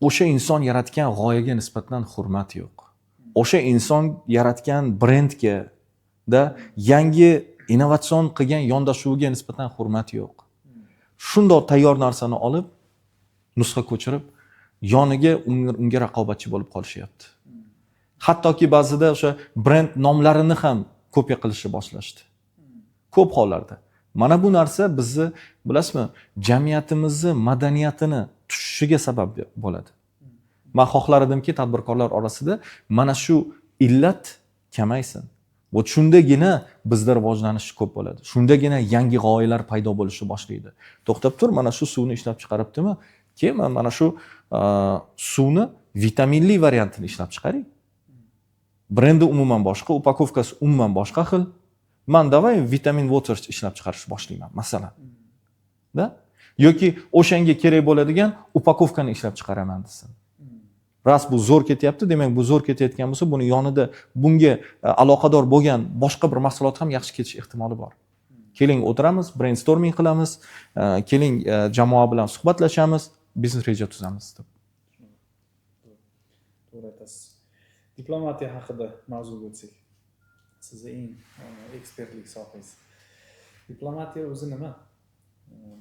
o'sha inson yaratgan g'oyaga nisbatan hurmat yo'q. O'sha inson yaratgan brendga da yangi innovatsion qilgan yondashuviga nisbatan hurmat yo'q. Shundoq tayyor narsani olib, nusxa ko'chirib, yoniga unga raqobatchi bo'lib qolishyapti. Hattoki ba'zida o'sha brend nomlarini ham kopiya qilishni boshlashdi. Ko'p hollarda. Mana bu narsa bizni, bilasizmi, jamiyatimizni madaniyatini tushishiga sabab bo'ladi. Men xohlar edimki, tadbirkorlar orasida mana shu illat kamaysin. Bu shundagina bizda rivojlanish ko'p bo'ladi. Shundagina yangi g'oyalar paydo bo'lishni boshlaydi. To'xtab tur, mana shu suvni ishlab chiqaribdimi? Keyin mana shu suvni vitaminli variantini ishlab chiqaring. Brendi umuman boshqa, upakovkasi umuman boshqa xil. Men davay vitamin water ishlab chiqarishni boshlayman, masalan. Da? Yoki o'shanga kerak bo'ladigan upakovkani ishlab chiqaraman desin. Ras bu zo'r ketyapti, demak bu zo'r ketayotgan bo'lsa, buni yonida bunga aloqador bo'lgan boshqa bir mahsulot ham yaxshi ketish ehtimoli bor. Keling o'tiramiz, brainstorming qilamiz, keling jamoa bilan suhbatlashamiz, biznes reja tuzamiz deb. To'g'ri aytasiz. Diplomatiya haqida mavzuga o'tsak. Sizning eng ekspertlik sohangiz. Diplomatiya o'zi nima?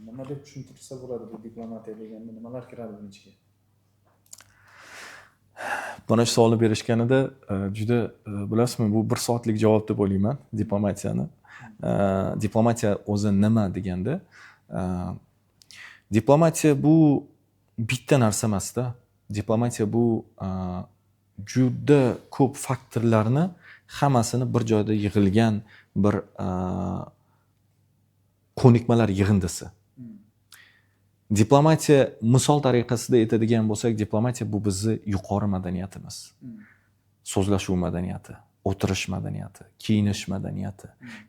Nima deb tushuntirsa bo'ladi bu diplomatiya deganda, nimalar kiradi buning ichiga? Mana shu savolni berishganida juda bilasizmi, bu 1 soatlik javob deb o'ylayman diplomatiyani. Diplomatiya o'zi nima deganda, diplomatiya bu bitta narsa emasda. Diplomatiya bu juda ko'p faktorlarni hammasini bir joyda yig'ilgan bir ko'nikmalar yig'indisi. Diplomatiya misol tariqasida aytadigan bo'lsak, diplomatiya bu bizni yuqori madaniyatimiz. So'zlashuv madaniyati, o'tirish madaniyati, kiyinish madaniyati,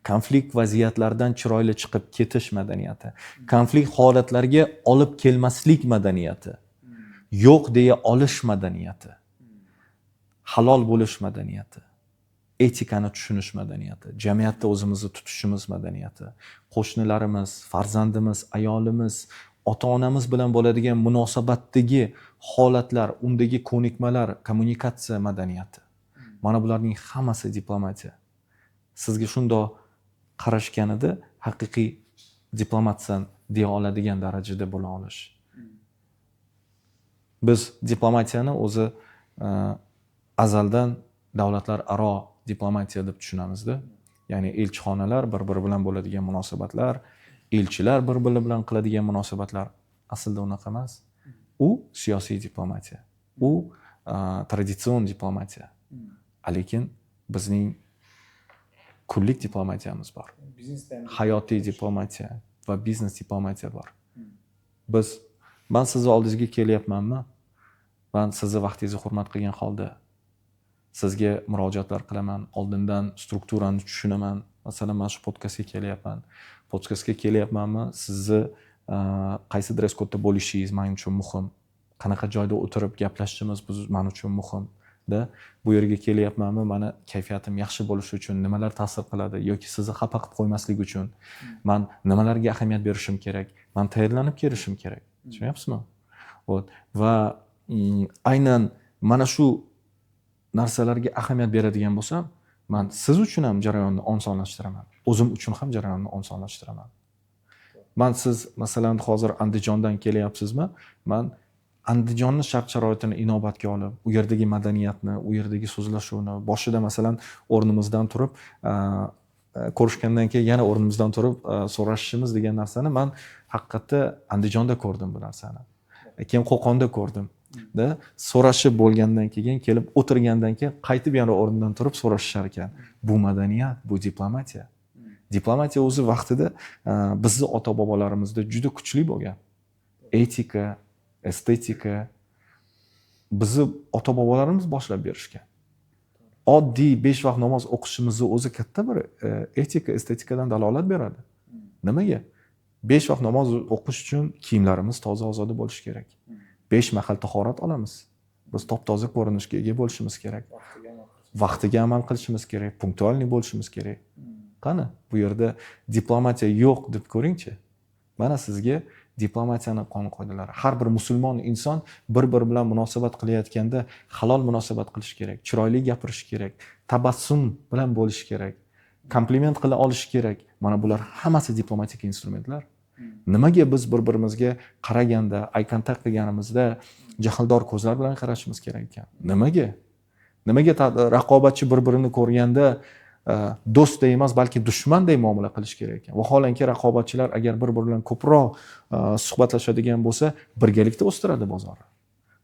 konflikt vaziyatlardan chiroyli chiqib ketish madaniyati, konflikt holatlarga olib kelmaslik madaniyati, yo'q deya olish madaniyati, halol bo'lish madaniyati, etikani tushunish madaniyati, jamiyatda o'zimizni tutishimiz madaniyati, qo'shnilarimiz, farzandimiz, ayolimiz, ota-onamiz bilan bo'ladigan munosabatdagi holatlar, undagi ko'nikmalar, kommunikatsiya madaniyati. Mana bularning hammasi diplomatiya. Sizga shundoq qarashganida haqiqiy diplomatsan deya oladigan darajada bo'la olish. Biz diplomatiyani o'zi azaldan davlatlararo diplomatiya deb tushunamizda. Ya'ni elchixonalar bir-biri bilan bo'ladigan munosabatlar, elchilar bir-biri bilan qiladigan munosabatlar aslida unaqa emas. U siyosiy diplomatiya. U traditsion diplomatiya. Lekin bizning kunlik diplomatiyamiz bor. Hayotiy diplomatiya va biznes diplomatiya bor. Men sizni oldingizga kelyapmanmi? Men sizni vaqtingizni hurmat qilgan holda sizga murojaatlar qilaman, oldindan strukturani tushunaman. Masalan, men shu podkastga kelyapman. Podkastga kelyapmanmi? Sizni qaysi dress kodda bo'lishingiz men uchun muhim. Qanaqa joyda o'tirib gaplashishimiz men uchun muhim. Bu yerga kelyapmanmi? Meni kayfiyatim yaxshi bo'lishi uchun nimalar ta'sir qiladi yoki sizni xafa qilib qo'ymaslik uchun men nimalarga ahamiyat berishim kerak? Men tayyorlanib kelishim kerak. Tushunyapsizmi? Va aynan mana shu narsalarga ahamiyat beradigan bo'lsam, men siz uchun ham jarayonni osonlashtiraman. O'zim uchun ham jarayonni osonlashtiraman. Men siz masalan hozir Andijondan kelyapsizmi? Men Andijonni shart-sharoitini inobatga olib, u yerdagi madaniyatni, u yerdagi so'zlashuvni, boshida masalan o'rnimizdan turib, ko'rishgandan keyin yana o'rnimizdan turib so'rashishimiz degan narsani man haqiqatda Andijonda ko'rdim bu narsani. Keyin Qo'qonda ko'rdim. So'rashib bo'lgandan keyin kelib o'tirgandan keyin qaytib yana o'rnidan turib so'rashishar ekan. Bu madaniyat, bu diplomatiya. Diplomatiya o'zi vaqtida bizni ota-bobolarimizda juda kuchli bo'lgan. Etika, estetika bizni ota-bobolarimiz boshlab berishgan. Oddiy 5 vaqt namoz o'qishimizni o'zi katta bir etika, estetikadan dalolat beradi. Nimaga? 5 vaqt namoz o'qish uchun kiyimlarimiz toza-ozoda bo'lishi kerak. 5 mahal tahorat olamiz. Biz top-toza ko'rinishga ega bo'lishimiz kerak. Vaqtiga amal qilishimiz kerak, punktualniy bo'lishimiz kerak. Qani, bu yerda diplomatiya yo'q deb ko'ringchi. Mana sizga diplomatiyaning qonun-qoidalari. Har bir musulmon inson bir-biri bilan munosabat qilayotganda halol munosabat qilish kerak, chiroyli gapirish kerak, tabassum bilan bo'lish kerak, kompliment qila olish kerak. Mana bular hammasi diplomatik instrumentlar. Nimaga biz bir-birimizga qaraganda, eye contact qilganimizda jahldor ko'zlar bilan qarashimiz kerak ekan? Nimaga? Nimaga raqobatchi bir-birini ko'rganda do'stday emas, balki dushmanday muomala qilish kerak ekan? Vaholanki raqobatchilar agar bir-biri bilan ko'proq suhbatlashadigan bo'lsa, birgalikda o'stiradi bozorni.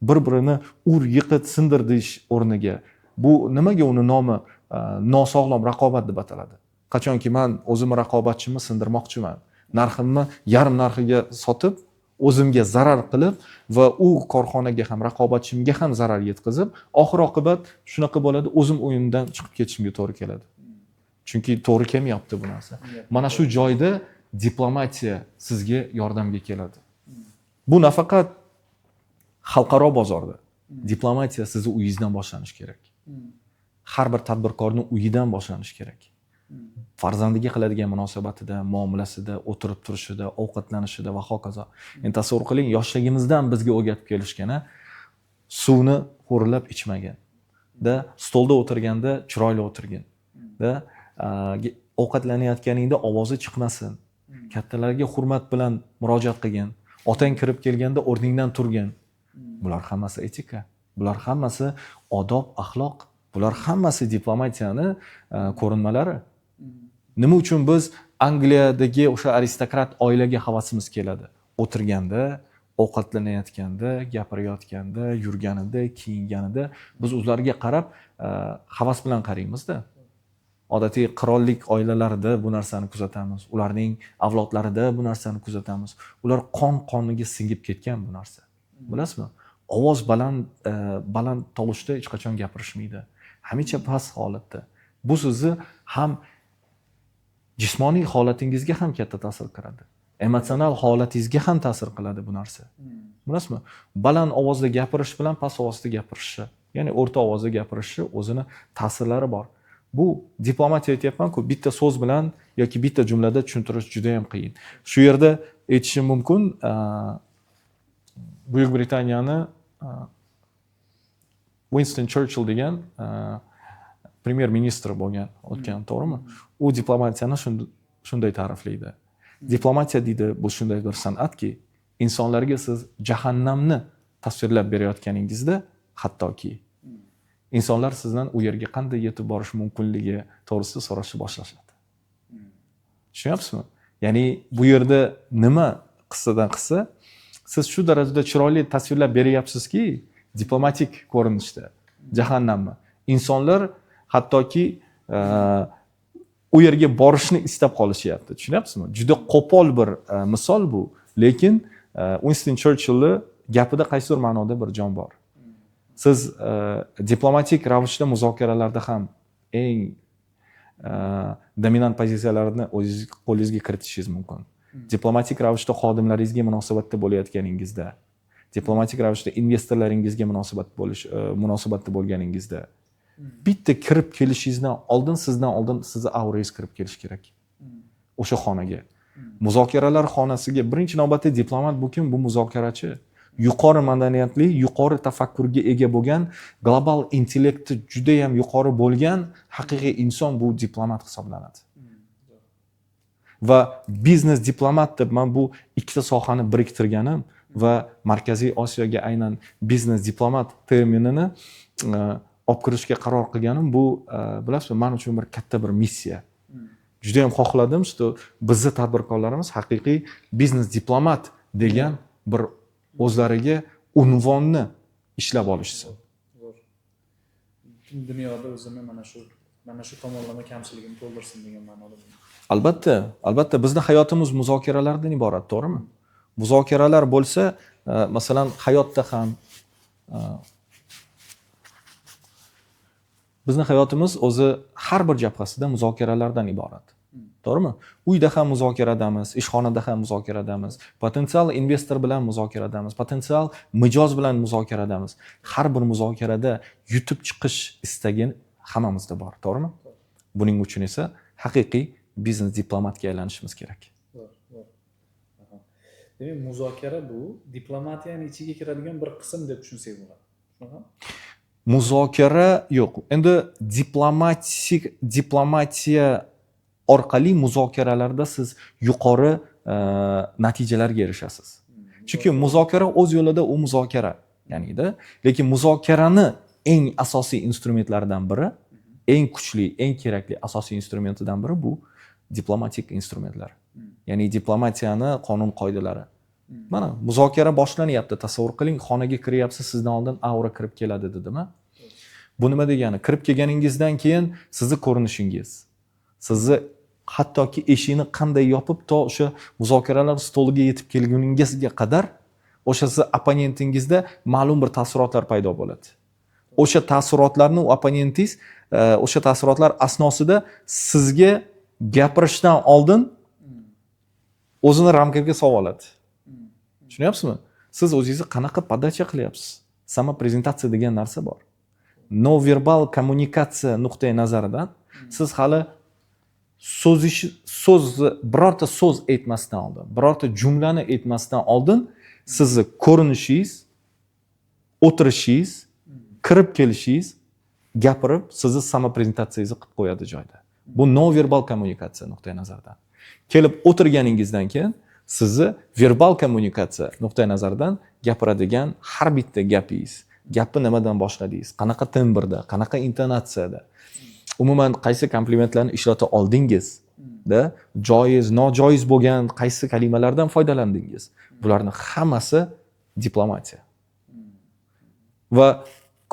Bir-birini ur, yiqit, sindir deyish o'rniga bu nimaga uni nomi nosog'lom raqobat deb ataladi? Qachonki men o'zimni raqobatchimni sindirmoqchiman, narximni yarim narxiga sotib, o'zimga zarar qilib va u korxonaga ham, raqobatchimga ham zarar yetkazib, oxir-oqibat shunaqa bo'ladi, o'zim o'yindan chiqib ketishimga to'g'ri keladi. Chunki to'g'ri kelmayapti bu narsa. Mana shu joyda diplomatiya sizga yordamga keladi. Bu nafaqat xalqaro bozorda. Diplomatiya sizni uyingizdan boshlanishi kerak. Har bir tadbirkorning uyidan boshlanishi kerak. Farzandiga qiladigan munosabatida, muomalasida, o'tirib turishida, ovqatlanishida va hokazo. Endi tasavvur qiling, yoshligimizdan bizga o'rgatib kelishgani suvni xo'rlab ichmagan. Stolda o'tirganda chiroyli o'tirgin. Ovqatlanayotganingda ovozi chiqmasin. Kattalarga hurmat bilan murojaat qilgin. Otang kirib kelganda o'rningdan turgin. Bular hammasi etika. Bular hammasi odob, axloq. Bular hammasi diplomatiyani ko'rinmalari. Nima uchun biz Angliyadagi o'sha aristokrat oilaga havasimiz keladi? O'tirganda, ovqatlanayotganda, gapirayotganda, yurganida, kiyinganida biz ularga qarab havas bilan qaraymiz-da. Odatiy qirollik oilalarida bu narsani kuzatamiz. Ularning avlodlarida bu narsani kuzatamiz. Ular qon-qoniga singib ketgan bu narsa. Bilasizmi? Ovoz baland tovushda hech qachon gapirishmaydi. Hamisha past holatda. Bu sizni ham jismoniy holatingizga ham katta ta'sir qiladi. Emotsional holatingizga ham ta'sir qiladi bu narsa. Bilasizmi? Baland ovozda gapirish bilan past ovozda gapirish, ya'ni o'rta ovozda gapirish o'zini ta'sirlari bor. Bu diplomatiya aytyapman-ku, bitta so'z bilan yoki bitta jumlada tushuntirish juda ham qiyin. Shu yerda aytishim mumkin, Buyuk Britaniyani Winston Churchill degan premyer ministr bo'lgan o'tgan, to'g'rimi? U diplomatiyani shunday ta'riflaydi. Diplomatiya deydi, bu shunday bir san'atki, insonlarga siz jahannamni tasvirlab berayotganingizda, hattoki insonlar sizdan u yerga qanday yetib borish mumkinligi to'g'risida so'rashni boshlashadi. Tushunyapsizmi? Ya'ni bu yerda nima qissadan qissa, siz shu darajada chiroyli tasvirlab beryapsizki, diplomatik ko'rinishda jahannamni. Insonlar hattoki u yerga borishni istab qolishyapti. Tushunyapsizmi? Juda qo'pol bir misol bu, lekin Winston Churchill'ni gapida qaysidir ma'noda bir jon bor. Siz diplomatik ravishda muzokaralarda ham eng dominant pozitsiyalarni o'zingiz qo'lingizga kiritishingiz mumkin. Diplomatik ravishda xodimlaringizga munosabatda bo'layotganingizda, diplomatik ravishda investorlaringizga munosabatda bo'lganingizda, bitta kirib kelishingizdan oldin sizni aurangiz kirib kelish kerak. O'sha xonaga. Muzokaralar xonasiga birinchi navbatda diplomat bu kim? Bu muzokarachi. Yuqori madaniyatli, yuqori tafakkurga ega bo'lgan, global intellekti juda ham yuqori bo'lgan haqiqiy inson bu diplomat hisoblanadi. Va biznes diplomat deb men bu ikkita sohani biriktirganim va Markaziy Osiyoga aynan biznes diplomat terminini olib kirishga qaror qilganim bu, bilasizmi, men uchun bir katta bir missiya. juda ham xohladim, что bizni tadbirkorlarimiz haqiqiy biznes diplomat degan bir o'zlariga unvonni ishlab olishsin. Butun dunyoda o'zini mana shu tomonlama kamchiligini to'ldirsin degan ma'noda. Albatta bizni hayotimiz muzokaralardan iborat, to'g'rimi? Muzokaralar bo'lsa, masalan, hayotda ham bizni hayotimiz o'zi har bir jabhasida muzokaralardan iborat. To'g'rimi? Uyda ham muzokaradamiz, ishxonada ham muzokaradamiz, potensial investor bilan muzokaradamiz, potensial mijoz bilan muzokaradamiz. Har bir muzokarada yutib chiqish istagi hammamizda bor, to'g'rimi? Buning uchun esa haqiqiy biznes diplomatga aylanishimiz kerak. Demak, muzokara bu diplomatiyaning ichiga kiradigan bir qism deb tushunsak bo'ladi. Shunaqa? Muzokara yo'q. Endi diplomatiya orqali muzokaralarda siz yuqori natijalarga erishasiz. Chunki muzokara o'z yo'lida u muzokara, ya'ni-da, lekin muzokarani eng asosiy instrumentlaridan biri, eng kuchli, eng kerakli asosiy instrumentidan biri bu diplomatik instrumentlar. Ya'ni diplomatiyani qonun qoidalari. Mana muzokara boshlanyapti. Tasavvur qiling, xonaga kiryapsiz, sizdan oldin aura kirib keladi dedimi? Bu nima degani? Kirib kelganingizdan keyin sizni ko'rinishingiz, sizni hattoki eshikni qanday yopib to o'sha muzokaralar stoliga yetib kelguningizga qadar o'sha siz opponentingizda ma'lum bir taassurotlar paydo bo'ladi. O'sha taassurotlarni opponentingiz o'sha taassurotlar asnosida sizga gapirishdan oldin o'zini ramkaga solib oladi. Tushunyapsizmi? Siz o'zingizni qanaqa podacha qilyapsiz? Samoprezentatsiya degan narsa bor. No verbal kommunikatsiya nuqtai nazaridan siz hali birorta so'z aytmasdan oldin, birorta jumlani aytmasdan oldin sizni ko'rinishingiz, o'tirishingiz, kirib kelishingiz, gapirib sizni samoprezentatsiyangizni qilib qo'yadi joyda. Bu no verbal kommunikatsiya nuqtai nazaridan. Kelib o'tirganingizdan keyin sizni verbal kommunikatsiya nuqtai nazaridan gapiradigan har bitta gapingiz, gapni nimadan boshladingiz, qanaqa tembrda, qanaqa intonatsiyada, umuman qaysi komplimentlarni ishlata oldingiz, joiz, nojoiz bo'lgan qaysi kalimalardan foydalandingiz. Bularning hammasi diplomatiya. Va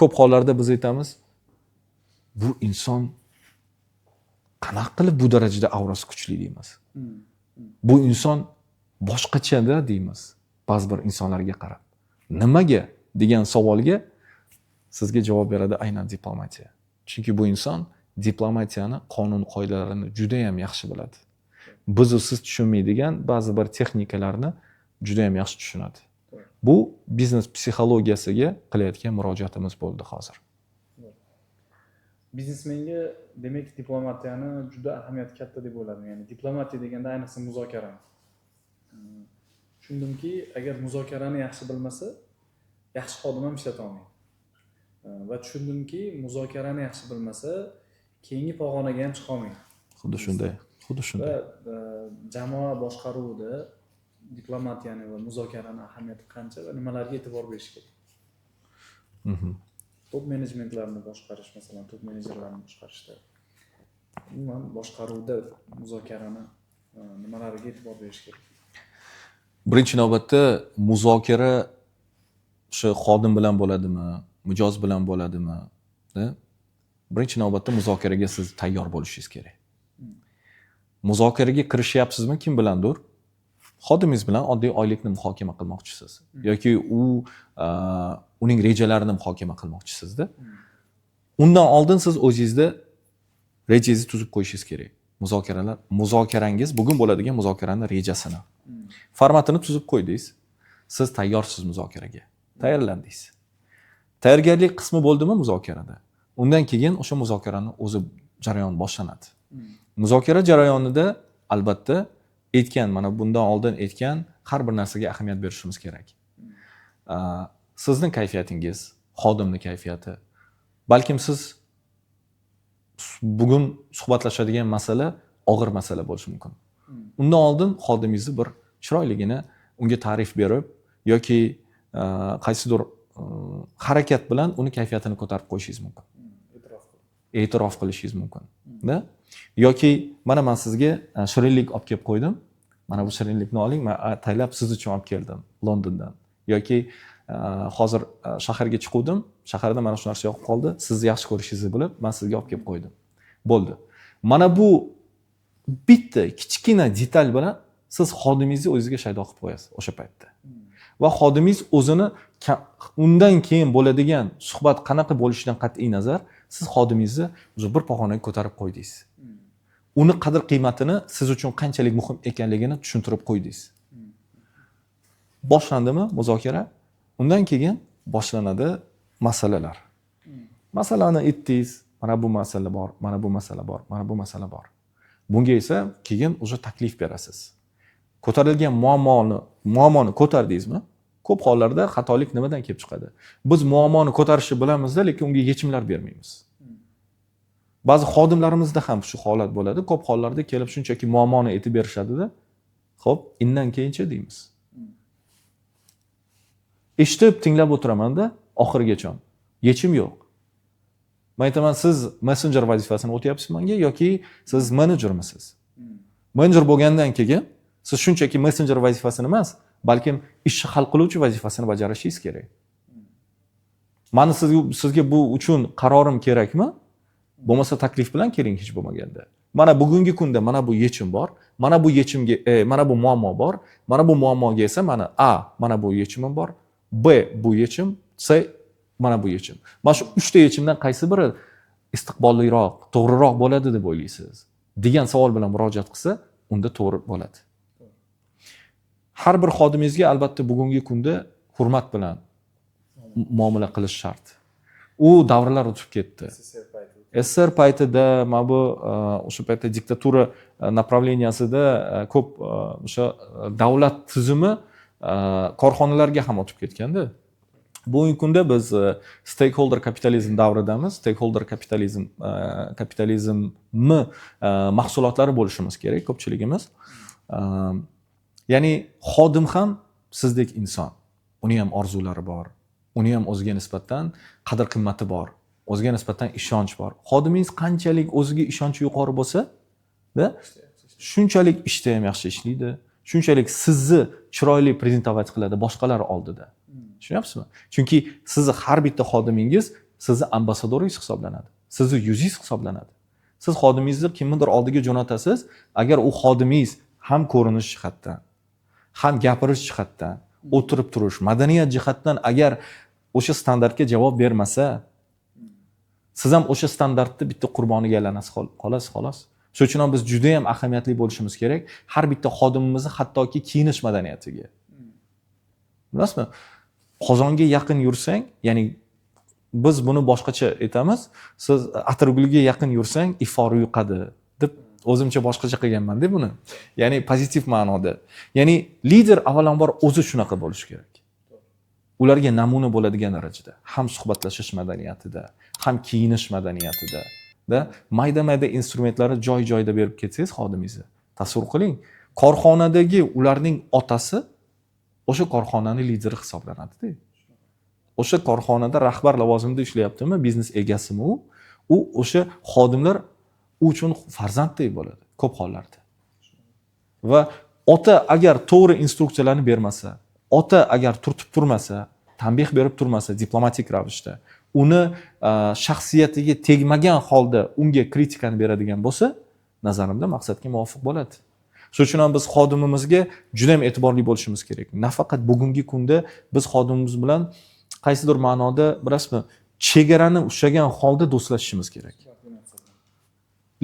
ko'p hollarda biz aytamiz, bu inson qanaqa qilib bu darajada aurasi kuchli deymiz. Bu inson boshqachada deymiz ba'zi bir insonlarga qarab. Nimaga degan savolga sizga javob beradi aynan diplomatiya. Chunki bu inson diplomatiyani qonun qoidalarini juda ham yaxshi biladi. Biz siz tushunmaydigan ba'zi bir texnikalarni juda ham yaxshi tushunadi. Bu biznes psixologiyasiga qilayotgan murojaatimiz bo'ldi hozir. Biznesmenga demak diplomatiyani juda ahamiyati katta deb o'yladim. Ya'ni diplomatiya deganda ayniqsa muzokara. Tushundimki, agar muzokarani yaxshi bilmasa, yaxshi xodim ham ishlata olmaydi. Va tushundimki, muzokarani yaxshi bilmasa, keyingi pog'onaga ham chiqa olmaydi. Xuddi shunday. Va jamoa boshqaruvida diplomatiyani va muzokarani ahamiyati qancha va nimalarga e'tibor berish kerak? Top menejmentlarni boshqarish, masalan, top menejerlarni boshqarishda, umuman boshqaruvda muzokarani nimalarga e'tibor berish kerak? Birinchi navbatda muzokara o'sha xodim bilan bo'ladimi, mijoz bilan bo'ladimi? Birinchi navbatda muzokaraga siz tayyor bo'lishingiz kerak. Muzokaraga kirishyapsizmi kim bilandir? Xodimingiz bilan oddiy oylikni muhokama qilmoqchisiz yoki uning rejalarini muhokama qilmoqchisizda. Undan oldin siz o'zingizda rejangizni tuzib qo'yishingiz kerak. Muzokarangiz bugun bo'ladigan muzokaraning rejasini, formatini tuzib qo'ydingiz. Siz tayyorsiz muzokaraga. Tayyorlandingiz. Tayyorgarlik qismi bo'ldimi muzokarada? Undan keyin o'sha muzokaraning o'zi jarayon boshlanadi. Muzokara jarayonida albatta mana bundan oldin aytgan har bir narsaga ahamiyat berishimiz kerak. Sizning kayfiyatingiz, xodimning kayfiyati. Balkim siz bugun suhbatlashadigan masala og'ir masala bo'lishi mumkin. Undan oldin xodimingizni bir chiroyligina unga ta'rif berib yoki qaysidir harakat bilan uni kayfiyatini ko'tarib qo'yishingiz mumkin. e'tirof qilishingiz mumkin. Da? Yoki mana men sizga shirinlik olib kelib qo'ydim. Mana bu shirinlikni oling, men ataylab siz uchun olib keldim Londondan. Yoki hozir shaharga chiqdim, shaharda mana shu narsa yoqib qoldi, sizni yaxshi ko'rishingizni bilib, men sizga olib kelib qo'ydim. Bo'ldi. Mana bu bitta kichkina detal bilan siz xodimingizni o'zingizga shaydo qilib qo'yasiz o'sha paytda. Va xodimingiz o'zini undan keyin bo'ladigan suhbat qanaqa bo'lishidan qat'iy nazar, siz xodimingizni o'zi bir pog'onaga ko'tarib qo'ydingiz. Uni qadr-qiymatini siz uchun qanchalik muhim ekanligini tushuntirib qo'ydingiz. Boshlandimi muzokara? Undan keyin boshlanadi masalalar. Masalani aytdingiz, mana bu masala bor, mana bu masala bor, mana bu masala bor. Bunga esa keyin o'sha taklif berasiz. Ko'tarilgan muammoni ko'tardingizmi? Ko'p hollarda xatolik nimadan kelib chiqadi? Biz muammoni ko'tarishni bilamiz-da, lekin unga yechimlar bermaymiz. Ba'zi xodimlarimizda ham shu holat bo'ladi. Ko'p hollarda kelib shunchaki muammoni aytib berishadi-da. Xo'p, indan keyinchi deymiz. Eshitib, tinglab o'tiraman-da, oxirigacha. Yechim yo'q. Men aytaman, siz messenjer vazifasini o'tyapsiz menga yoki siz menejermisiz? Menejer bo'lgandan keyin siz shunchaki messenjer vazifasini emas, balkim ishni hal qiluvchi vazifasini bajarishingiz kerak. Mani sizga bu uchun qarorim kerakmi? Bo'lmasa taklif bilan keling hech bo'lmaganda. Mana bugungi kunda mana bu yechim bor, mana bu yechimga mana bu muammo bor, mana bu muammoga esa mana mana bu yechimim bor, B bu yechim, C mana bu yechim. Mana shu 3 ta yechimdan qaysi biri istiqbolliroq, to'g'riroq bo'ladi deb o'ylaysiz? Degan savol bilan murojaat qilsa, unda to'g'ri bo'ladi. Har bir xodimingizga albatta bugungi kunda hurmat bilan muomala qilish shart. U davrlar o'tib ketdi. SSR paytida mana bu o'sha paytda diktatura направлениясida ko'p o'sha davlat tizimi korxonalarga ham o'tib ketganda. Bugungi kunda biz stakeholder kapitalizm davridamiz. Stakeholder kapitalizmni mahsulotlari bo'lishimiz kerak ko'pchiligimiz. Ya'ni xodim ham sizdek inson. Uni ham orzulari bor. Uni ham o'ziga nisbatan qadr-qimmati bor. O'ziga nisbatan ishonch bor. Xodimingiz qanchalik o'ziga ishonchi yuqori bo'lsa, shunchalik ishda ham yaxshi ishlaydi. Shunchalik sizni chiroyli prezentovat qiladi boshqalar oldida. Tushunyapsizmi? Chunki sizni har bitta xodimingiz sizni ambasadoringiz hisoblanadi. Sizni yuzingiz hisoblanadi. Siz xodimingizni kimnidir oldiga jo'natasiz, agar u xodimingiz ham ko'rinish jihatdan, ham gapirish jihatdan, o'tirib turish, madaniyat jihatdan agar o'sha standartga javob bermasa, siz ham o'sha standartni bitta qurboniga aylanasiz qolasiz xolos. Shuning uchun ham biz juda ham ahamiyatli bo'lishimiz kerak har bitta xodimimizni hattoki kiyinish madaniyatiga. Bilasizmi? Qozonga yaqin yursang, ya'ni biz buni boshqacha aytamiz. Siz atirgulga yaqin yursang, ifori yuqadi deb o'zimcha boshqacha qilganman-da buni. Ya'ni pozitiv ma'noda. Ya'ni lider avvalambor o'zi shunaqa bo'lishi kerak. Ularga namuna bo'ladigan darajada, ham suhbatlashish madaniyatida, ham kiyinish madaniyatida, mayda-mayda instrumentlarni joy-joyida berib ketsangiz xodimingizni. Tasavvur qiling, korxonadagi ularning otasi o'sha korxonaning lideri hisoblanadi-da. O'sha korxonada rahbar lavozimida ishlayaptimi, biznes egasimi u o'sha xodimlar uchun farzanddek bo'ladi ko'p hollarda. Va ota agar to'g'ri instruksiyalarni bermasa, ota agar turtib turmasa, tanbeh berib turmasa diplomatik ravishda, uni shaxsiyatiga tegmagan holda unga kritikani beradigan bo'lsa, nazarimda maqsadga muvofiq bo'ladi. Shuning uchun ham biz xodimimizga juda ham e'tiborli bo'lishimiz kerak. Nafaqat bugungi kunda biz xodimimiz bilan qaysidir ma'noda, bilasizmi, chegarani ushlagan holda do'stlashishimiz kerak.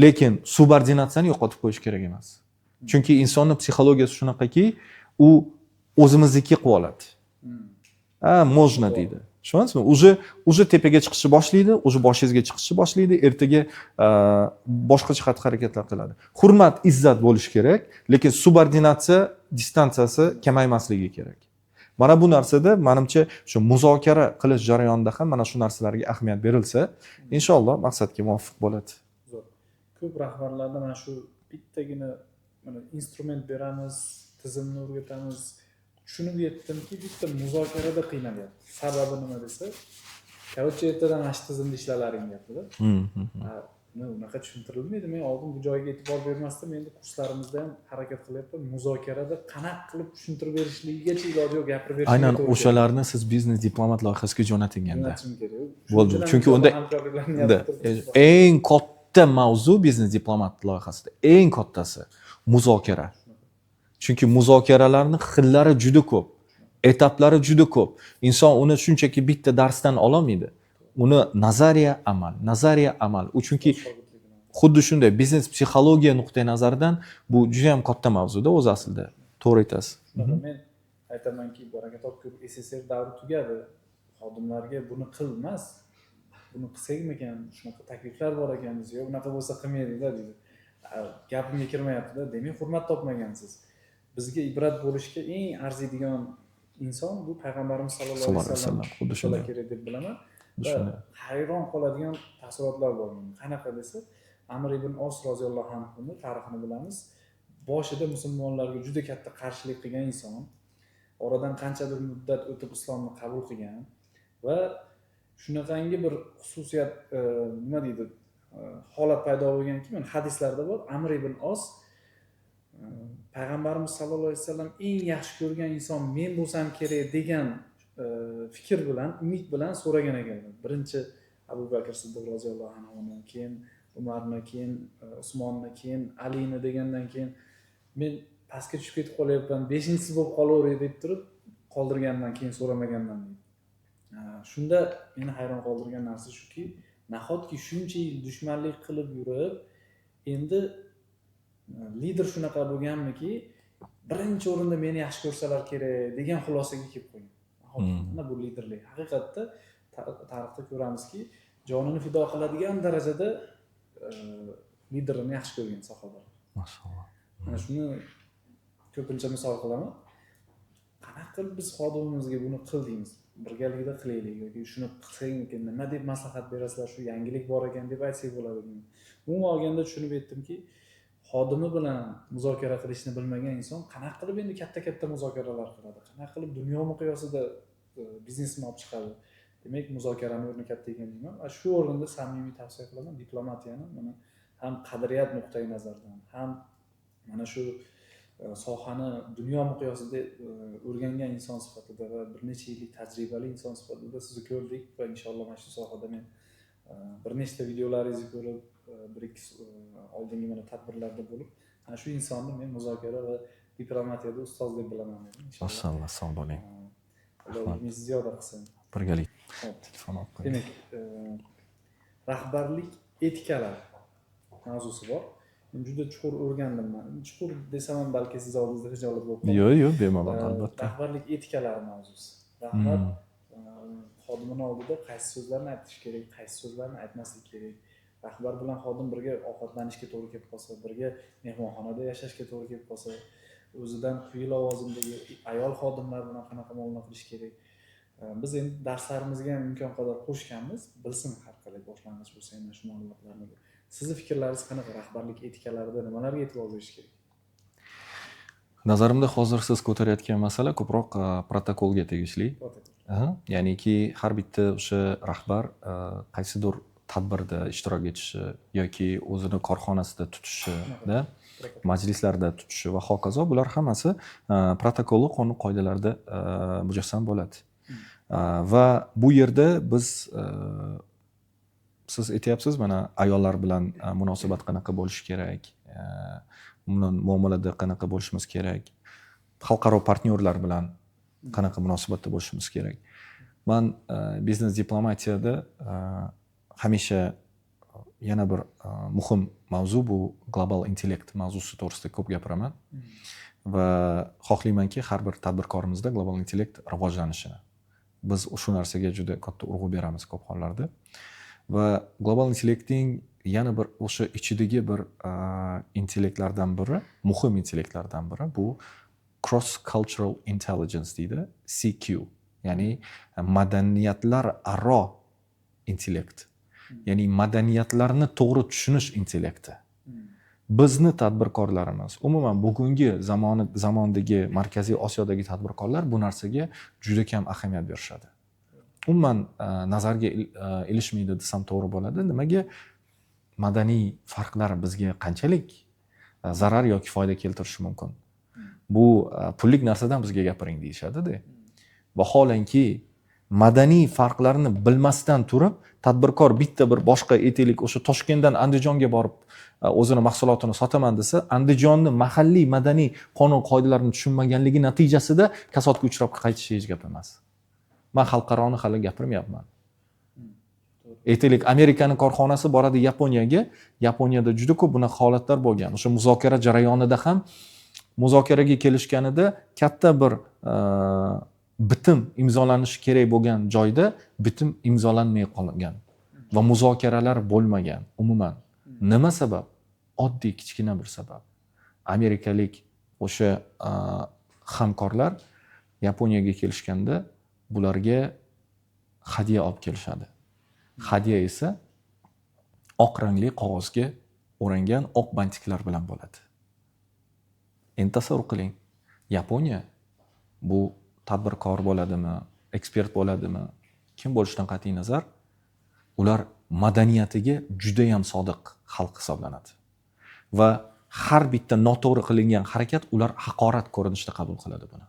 Lekin subordinatsiyani yo'qotib qo'yish kerak emas. Chunki insonning psixologiyasi shunaqaki, u o'zimizniki qilib oladi. Можно deydi. Tushundingizmi? Уже tepaga chiqishni boshlaydi, уже boshingizga chiqishni boshlaydi, ertaga boshqacha xatti-harakatlar qiladi. Hurmat, izzat bo'lishi kerak, lekin subordinatsiya distansiyasi kamaymasligi kerak. Mana bu narsada menimcha shu muzokara qilish jarayonida ham mana shu narsalarga ahamiyat berilsa, inshaalloh maqsadga muvofiq bo'ladi. Ko'p rahbarlarda mana shu bittagina mana instrument beramiz, tizimni o'rgatamiz. Tushunib yetdimki, bitta muzokarada qiynalyapti. Sababi nima desa, Korоче, ertadan mana shu tizimda ishlalaring gapida. Unaqa tushuntirilmaydi. Men oldin bu joyga e'tibor bermasdim. Endi kurslarimizda ham harakat qilyapman. Muzokarada qanaqa qilib tushuntirib berishligigacha iloji yo'q gapirib berishga Aynan to'g'ri keladi. o'shalarni siz biznes diplomat loyihasiga jo'nating endi. Jo'natishim kerak. Bo'ldi. Chunki unda eng katta mavzu biznes diplomat loyihasida eng kattasi muzokara. Chunki muzokaralarning xillari juda ko'p, etaplari juda ko'p. Inson uni shunchaki bitta darsdan ololmaydi. Uni nazariya amal. U chunki xuddi shunday biznes psixologiya nuqtai nazaridan bu juda ham katta mavzuda o'zi aslida. To'g'ri aytasiz. Men aytamanki, baraka topib SSR davri tugadi. Xodimlarga buni qilmas. Buni qilsakmikan, shunaqa takliflar bor ekan, yo'q, bunaqa bo'lsa qilmaydinglar deydi. Gapimga kirmayapti-da, demak hurmat topmagansiz. Bizga ibrat bo'lishga eng arziydigan inson bu payg'ambarimiz sollallohu alayhi vasallam. Xuddi shunday kerak deb bilaman. Hayron qoladigan taassurotlar bor. Qanaqa desa, Amr ibn Os roziyallohu anhu tarixini bilamiz. Boshida musulmonlarga juda katta qarshilik qilgan inson. Oradan qanchadir muddat o'tib islomni qabul qilgan va shunaqangi bir xususiyat, nima deydi, holat paydo bo'lganki, men hadislarda bor, Amr ibn Os payg'ambarimiz sollallohu alayhi vasallam eng yaxshi ko'rgan inson men bo'lsam kerak degan fikr bilan, umid bilan so'ragan ekanlar. Birinchi Abu Bakr Siddiq roziyallohu anhu, keyin Umarni, keyin Usmonni, keyin Alini degandan keyin men pastga tushib ketib qolyapman, 5-inchisi bo'lib qolaveray deb turib qoldirgandan keyin so'ramagandan deydi. Shunda meni hayron qoldirgan narsa shuki, nahotki shuncha yil dushmanlik qilib yurib, endi lider shunaqa bo'lganmiki, birinchi o'rinda meni yaxshi ko'rsalar kerak degan xulosaga kelib qo'ygan. Mana bu liderlik. Haqiqatda tarixda ko'ramizki, jonini fido qiladigan darajada liderini yaxshi ko'rgan sahobalar. Maşallah. Mana shuni ko'pincha misol qilaman. Qanaqa qilib biz xodimimizga buni qil deymiz, birgalikda qilaylik yoki shuni qilsangmikin, nima deb maslahat berasizlar, shu yangilik bor ekan deb aytsak bo'ladi. Umuman olganda tushunib yetdimki, xodimi bilan muzokara qilishni bilmagan inson qanaqa qilib endi katta muzokaralar qiladi, qanaqa qilib dunyo miqyosida biznesni olib chiqadi. Demak, muzokarani o'rni katta ekan deyman. Va shu o'rinda samimiy tavsiya qilaman diplomatiyani, mana ham qadriyat nuqtai nazaridan, ham mana shu sohani dunyo miqyosida o'rgangan inson sifatida va bir necha yillik tajribali inson sifatida sizni ko'rdik va inshaalloh mana shu sohada men bir nechta videolaringizni ko'rib, bir-ikki oldingi mana tadbirlarda bo'lib, ana shu insonni men muzokara va diplomatiyada ustoz deb bilaman. Maşallah, sog' bo'ling. Xudo umidingizni ziyoda qilsin. Birgalik. Demak, rahbarlik etikalari mavzusi bor. Men juda chuqur o'rgandim. Chuqur desam ham balki siz oldingizda hijolat bo'lib qoladi. Yo'q, bemalol albatta. Rahbarlik etikalari mavzusi. Rahbar xodimini oldida qaysi so'zlarni aytish kerak, qaysi so'zlarni aytmaslik kerak. Rahbar bilan xodim birga ovqatlanishga to'g'ri kelib qolsa, birga mehmonxonada yashashga to'g'ri kelib qolsa, o'zidan quyi lavozimdagi ayol xodimlar bilan qanaqa muomala qilish kerak. Biz endi darslarimizga ham imkon qadar qo'shganmiz, bilsin har qalay boshlang'ich bo'lsa ham shu ma'lumotlarni. Sizni fikrlaringiz qanaqa, rahbarlik etikalarida nimalarga e'tibor berish kerak? Nazarimda hozir siz ko'tarayotgan masala ko'proq protokolga tegishli. Ya'niki har bitta o'sha rahbar qaysidir tadbirda ishtirok etishi yoki o'zini korxonasida tutishida, majlislarda tutishi va hokazo, bular hammasi protokolli qonun qoidalarida mujassam bo'ladi. Va bu yerda biz siz aytyapsiz, mana ayollar bilan munosabat qanaqa bo'lishi kerak, muomalada qanaqa bo'lishimiz kerak, xalqaro partnyorlar bilan qanaqa munosabatda bo'lishimiz kerak. Men biznes diplomatiyada hamisha yana bir muhim mavzu bu global intellekt mavzusi to'g'risida ko'p gapiraman va xohlaymanki har bir tadbirkorimizda global intellekt rivojlanishini. Biz shu narsaga juda katta urg'u beramiz ko'p hollarda. Va global intellektning yana bir o'sha ichidagi bir intellektlardan biri, muhim intellektlardan biri bu cross cultural intelligence deydi, CQ, ya'ni madaniyatlar aro intellekt. Ya'ni madaniyatlarni to'g'ri tushunish intellekti. Bizni tadbirkorlarimiz, umuman bugungi zamondagi Markaziy Osiyodagi tadbirkorlar bu narsaga juda kam ahamiyat berishadi. umuman nazarga ilishmaydi desam to'g'ri bo'ladi. Nimaga? Madaniy farqlar bizga qanchalik zarar yoki foyda keltirishi mumkin. Bu pullik narsadan bizga gapiring deyishadi-da. Vaholanki madaniy farqlarni bilmasdan turib, tadbirkor bitta bir boshqa aytaylik o'sha Toshkentdan Andijonga borib o'zini mahsulotini sotaman desa, Andijonning mahalliy madaniy qonun qoidalarini tushunmaganligi natijasida kasodga uchrab qaytishi hech gap emas. Men xalqaroni hali gapirmayapman. Aytaylik Amerikaning korxonasi boradi Yaponiyaga. Yaponiyada juda ko'p bunaqa holatlar bo'lgan. O'sha muzokara jarayonida ham muzokaraga kelishganida katta bir bitim imzolanishi kerak bo'lgan joyda bitim imzolanmay qolgan va muzokaralar bo'lmagan umuman. Nima sabab? Oddiy kichkina bir sabab. Amerikalik o'sha hamkorlar Yaponiyaga kelishganda bularga hadya olib kelishadi. Hadya esa oq rangli qog'ozga o'rangan oq bantiklar bilan bo'ladi. Endi tasavvur qiling. Yaponiya bu tadbirkor bo'ladimi, ekspert bo'ladimi, kim bo'lishidan qat'iy nazar, ular madaniyatiga juda ham sodiq xalq hisoblanadi. Va har bitta noto'g'ri qilingan harakat ular haqorat ko'rinishida qabul qiladi buni.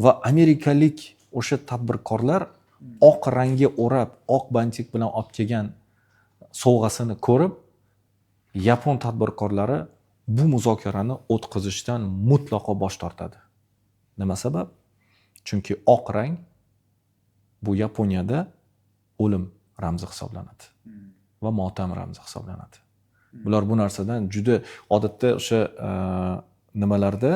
Va amerikalik o'sha tadbirkorlar oq rangga o'rab, oq bantik bilan olib kelgan sovg'asini ko'rib, yapon tadbirkorlari bu muzokarani o'tkazishdan mutlaqo bosh tortadi. Nima sabab? Chunki oq rang bu Yaponiyada o'lim ramzi hisoblanadi va motam ramzi hisoblanadi. Bular bu narsadan juda odatda o'sha nimalarda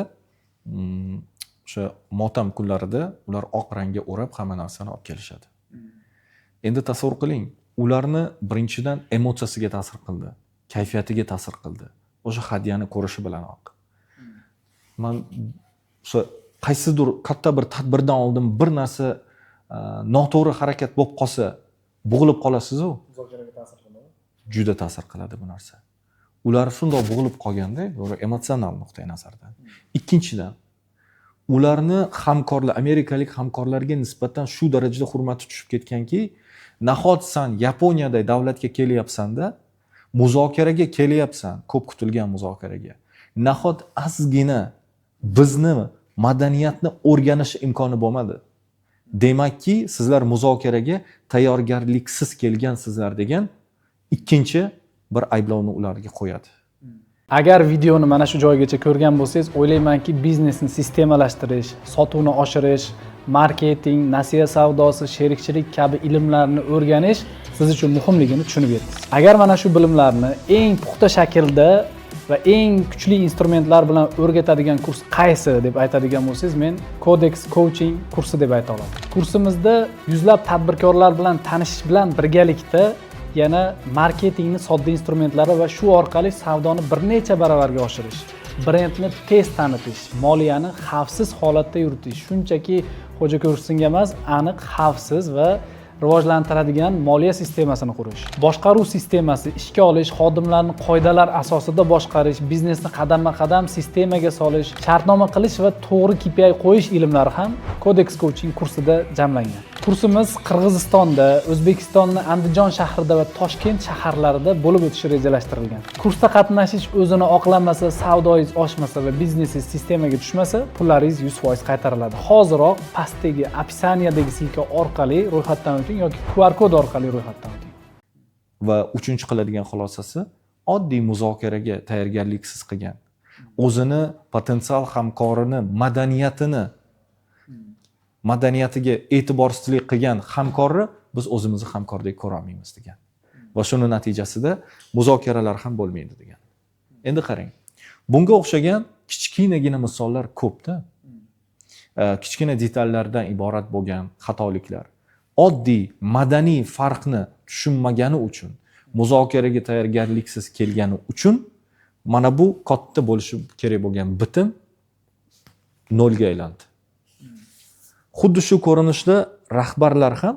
o'sha motam kunlarida ular oq rangga o'rab hamma narsani olib kelishadi. Endi tasavvur qiling, ularni birinchidan emotsiyasiga ta'sir qildi, kayfiyatiga ta'sir qildi. O'sha hadyani ko'rishi bilanoq. Men o'sha qaysidir katta bir tadbirdan oldin bir narsa noto'g'ri harakat bo'lib qolsa, bo'g'ilib qolasiz-ku. Muzokaraga ta'sir qiladi. Juda ta'sir qiladi bu narsa. Ular shunday bo'g'ilib qolganda, to'g'ri emotsional nuqtai nazardan. Ikkinchidan, ularni hamkorlar, amerikalik hamkorlarga nisbatan shu darajada hurmati tushib ketganki, nahot san Yaponiyada davlatga kelyapsan-da, muzokaraga kelyapsan, ko'p kutilgan muzokaraga. Nahot ozgina bizni madaniyatni o'rganish imkoni bo'lmadi. Demakki, sizlar muzokaraga tayyorgarliksiz kelgansizlar degan ikkinchi bir ayblovni ularga qo'yadi. Agar videoni mana shu joygacha ko'rgan bo'lsangiz, o'ylaymanki, biznesni sistemalashtirish, sotuvni oshirish, marketing, nasiya savdosi, sherikchilik kabi ilmlarni o'rganish siz uchun muhimligini tushunib yetdingiz. Agar mana shu bilimlarni eng puxta shaklda va eng kuchli instrumentlar bilan o'rgatadigan kurs qaysi deb aytadigan bo'lsangiz, men Codex Coaching kursi deb ayta olaman. Kursimizda yuzlab tadbirkorlar bilan tanishish bilan birgalikda yana marketingni sodda instrumentlari va shu orqali savdoni bir necha baravarga oshirish, brendni tez tanitish, moliyani xavfsiz holatda yuritish, shunchaki xo'ja ko'rsinga emas, aniq, xavfsiz va rivojlantiradigan moliya sistemasini qurish, boshqaruv sistemasi, ishga olish, xodimlarni qoidalar asosida boshqarish, biznesni qadamma-qadam sistemaga solish, shartnoma qilish va to'g'ri KPI qo'yish ilmlari ham Codex Coaching kursida jamlangan. Kursimiz Qirg'izistonda, O'zbekistonning Andijon shahrida va Toshkent shaharlarida bo'lib o'tishi rejalashtirilgan. Kursda qatnashish o'zini oqlamasa, savdoyingiz oshmasa va biznesingiz sistemaga tushmasa, pullaringiz 100% qaytariladi. Hoziroq pastdagi opisaniyadagi silka orqali ro'yxatdan o'ting yoki QR kod orqali ro'yxatdan o'ting. Va uchinchi qiladigan xulosasi, oddiy muzokaraga tayyorgarliksiz qilgan, o'zini potensial hamkorini madaniyatiga e'tiborsizlik qilgan hamkorni biz o'zimizni hamkordek ko'ra olmaymiz degan. Va shuni natijasida muzokaralar ham bo'lmaydi degan. Endi qarang. Bunga o'xshagan kichkinagina misollar ko'pda. Kichkina detallardan iborat bo'lgan xatoliklar. Oddiy madaniy farqni tushunmagani uchun, muzokaraga tayyorgarliksiz kelgani uchun mana bu katta bo'lishi kerak bo'lgan bitim nolga aylandi. Xuddi shu ko'rinishda rahbarlar ham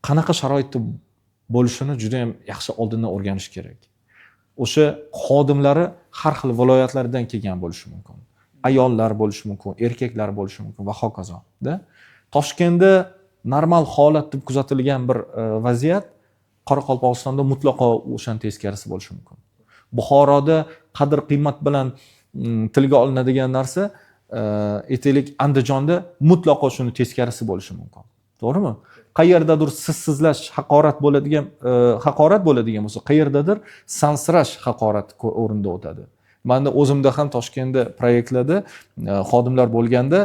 qanaqa sharoitda bo'lishini juda ham yaxshi oldindan o'rganish kerak. O'sha xodimlari har xil viloyatlardan kelgan bo'lishi mumkin. Ayollar bo'lishi mumkin, erkaklar bo'lishi mumkin va hokazo. Toshkentda normal holat deb kuzatilgan bir vaziyat Qoraqalpog'istonda mutlaqo o'shan teskarisi bo'lishi mumkin. Buxoroda qadr qiymat bilan tilga olinadigan narsa aytaylik Andijonda mutlaqo shuni teskarisi bo'lishi mumkin. To'g'rimi? Qayerdadir sizlash haqorat bo'ladigan bo'lsa, qayerdadir sansirash haqorat o'rinda o'tadi. Menda o'zimda ham Toshkentda proyektlarda xodimlar bo'lganda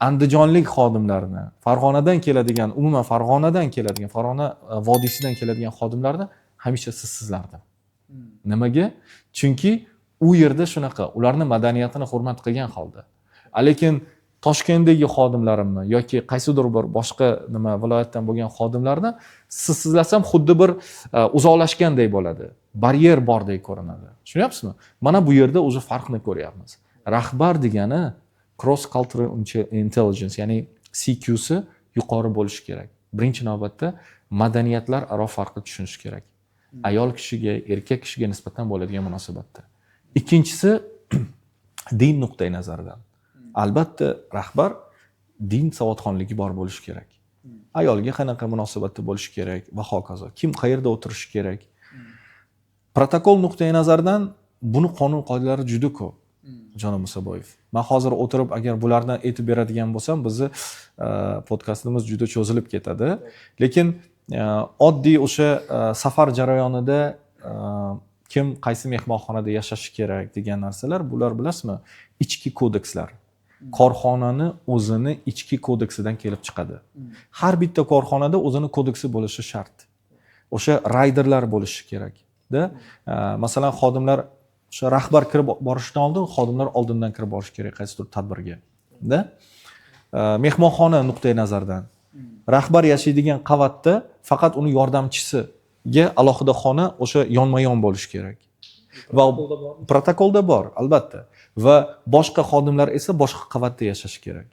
andijonlik xodimlarni, Farg'onadan keladigan, umuman Farg'onadan keladigan, Farg'ona vodiysidan keladigan xodimlarni hamisha sizlardim. Nimaga? Chunki u yerda shunaqa, ularni madaniyatini hurmat qilgan holda. Lekin Toshkentdagi xodimlarimni yoki qaysidir bir boshqa viloyatdan bo'lgan xodimlarni sizlasam xuddi bir uzoqlashgandek bo'ladi. Baryer bordek ko'rinadi. Tushunyapsizmi? Mana bu yerda o'zi farqni ko'ryapmiz. Rahbar degani cross cultural intelligence, ya'ni CQ'si yuqori bo'lishi kerak. Birinchi navbatda madaniyatlar aro farqni tushunish kerak. Ayol kishiga, erkak kishiga nisbatan bo'ladigan munosabatda. Ikkinchisi din nuqtai nazaridan. Albatta rahbar din savodxonligi bor bo'lishi kerak. Ayolga qanaqa munosabatda bo'lishi kerak va hokazo. Kim qayerda o'tirishi kerak. Protokol nuqtai nazaridan buni qonun qoidalari juda ko'p. Jonim Musaboyev. Men hozir o'tirib agar bulardan aytib beradigan bo'lsam, bizni podkastimiz juda cho'zilib ketadi. Lekin oddiy o'sha safar jarayonida kim qaysi mehmonxonada yashashi kerak degan narsalar, bular bilasizmi? Ichki kodekslar. Korxonani o'zini ichki kodeksidan kelib chiqadi. Har bitta korxonada o'zini kodeksi bo'lishi shart. O'sha rayderlar bo'lishi kerak. Masalan, xodimlar o'sha rahbar kirib borishdan oldin xodimlar oldindan kirib borish kerak qaysidir tadbirga. Mehmonxona nuqtai nazaridan rahbar yashaydigan qavatda faqat uni yordamchisiga alohida xona o'sha yonma-yon bo'lishi kerak. Va protokolda bor, albatta. Va boshqa xodimlar esa boshqa qavatda yashashi kerak.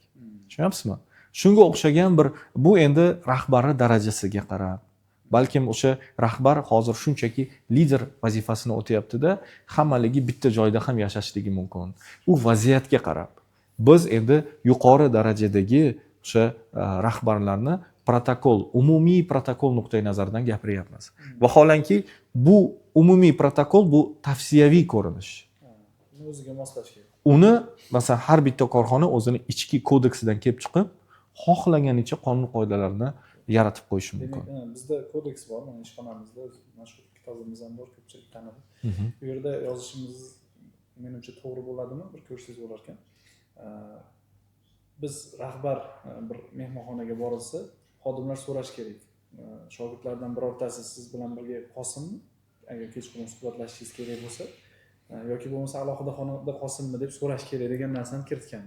Tushunyapsizmi? Shunga o'xshagan bir bu endi rahbarning darajasiga qarab, balkim o'sha rahbar hozir shunchaki lider vazifasini o'tayapti-da, hammaligi bitta joyda ham yashashligi mumkin. U vaziyatga qarab. Biz endi yuqori darajadagi o'sha rahbarlarni protokol, umumiy protokol nuqtai nazaridan gapiryapmiz. Vaholanki bu umumiy protokol bu tavsiyaviy ko'rinish. O'ziga moslash kerak. Uni masalan har bitta korxona o'zini ichki kodeksidan kelib chiqib, xohlaganicha qonun qoidalarini yaratib qo'yishi mumkin. Bizda kodeks bor, mana ishxonamizda mashhur kitobimiz ham bor, ko'pchilik tanidi. Bu yerda yozishimiz menimcha to'g'ri bo'ladimi? Bir ko'rsangiz bo'lar ekan. Biz rahbar bir mehmonxonaga borilsa, xodimlar so'rash kerak. Shogirdlardan birortasi siz bilan birga qolsinmi? Agar kechqurun suhbatlashishingiz kerak bo'lsa, yoki bo'lmasa alohida xonada qolsinmi deb so'rash kerak degan narsani kiritgan.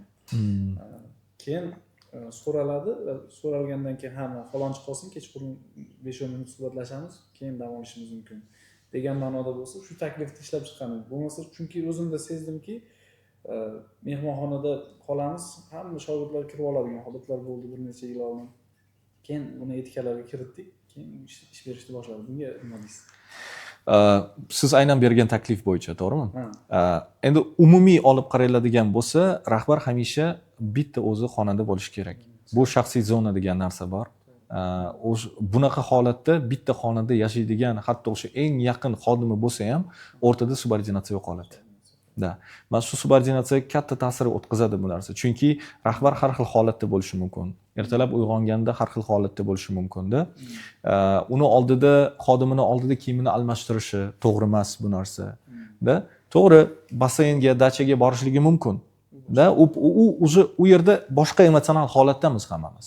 Keyin so'raladi va so'ralgandan keyin hamma falonchi qolsin, kechqurun 5-10 minut suhbatlashamiz, keyin dam olishimiz mumkin degan ma'noda bo'lsa, shu taklifni ishlab chiqqanmiz. Bo'lmasa chunki o'zimda sezdimki, mehmonxonada qolamiz, hamma shogirdlar kirib oladigan holatlar bo'ldi bir necha yil oldin. Keyin buni etikalarga kiritdik, keyin ish berishni boshladi. Bunga nima deysiz? Siz aynan bergan taklif bo'yicha, to'g'rimi? Endi umumiy olib qaraladigan bo'lsa, rahbar hamisha bitta o'zi xonada bo'lishi kerak. Bu shaxsiy zona degan narsa bor. Bunaqa holatda bitta xonada yashaydigan, hatto o'sha eng yaqin xodimi bo'lsa ham, o'rtada subordinatsiya yo'qoladi. Mana shu subordinatsiyaga katta ta'sir o'tkazadi bu narsa. Chunki rahbar har xil holatda bo'lishi mumkin. Ertalab uyg'onganda har xil holatda bo'lishi mumkin-da. Uni oldida, xodimini oldida kiyimini almashtirishi to'g'ri emas bu narsa. To'g'ri, basseynga, dachaga borishligi mumkin. U yerda boshqa emotsional holatdamiz hammamiz.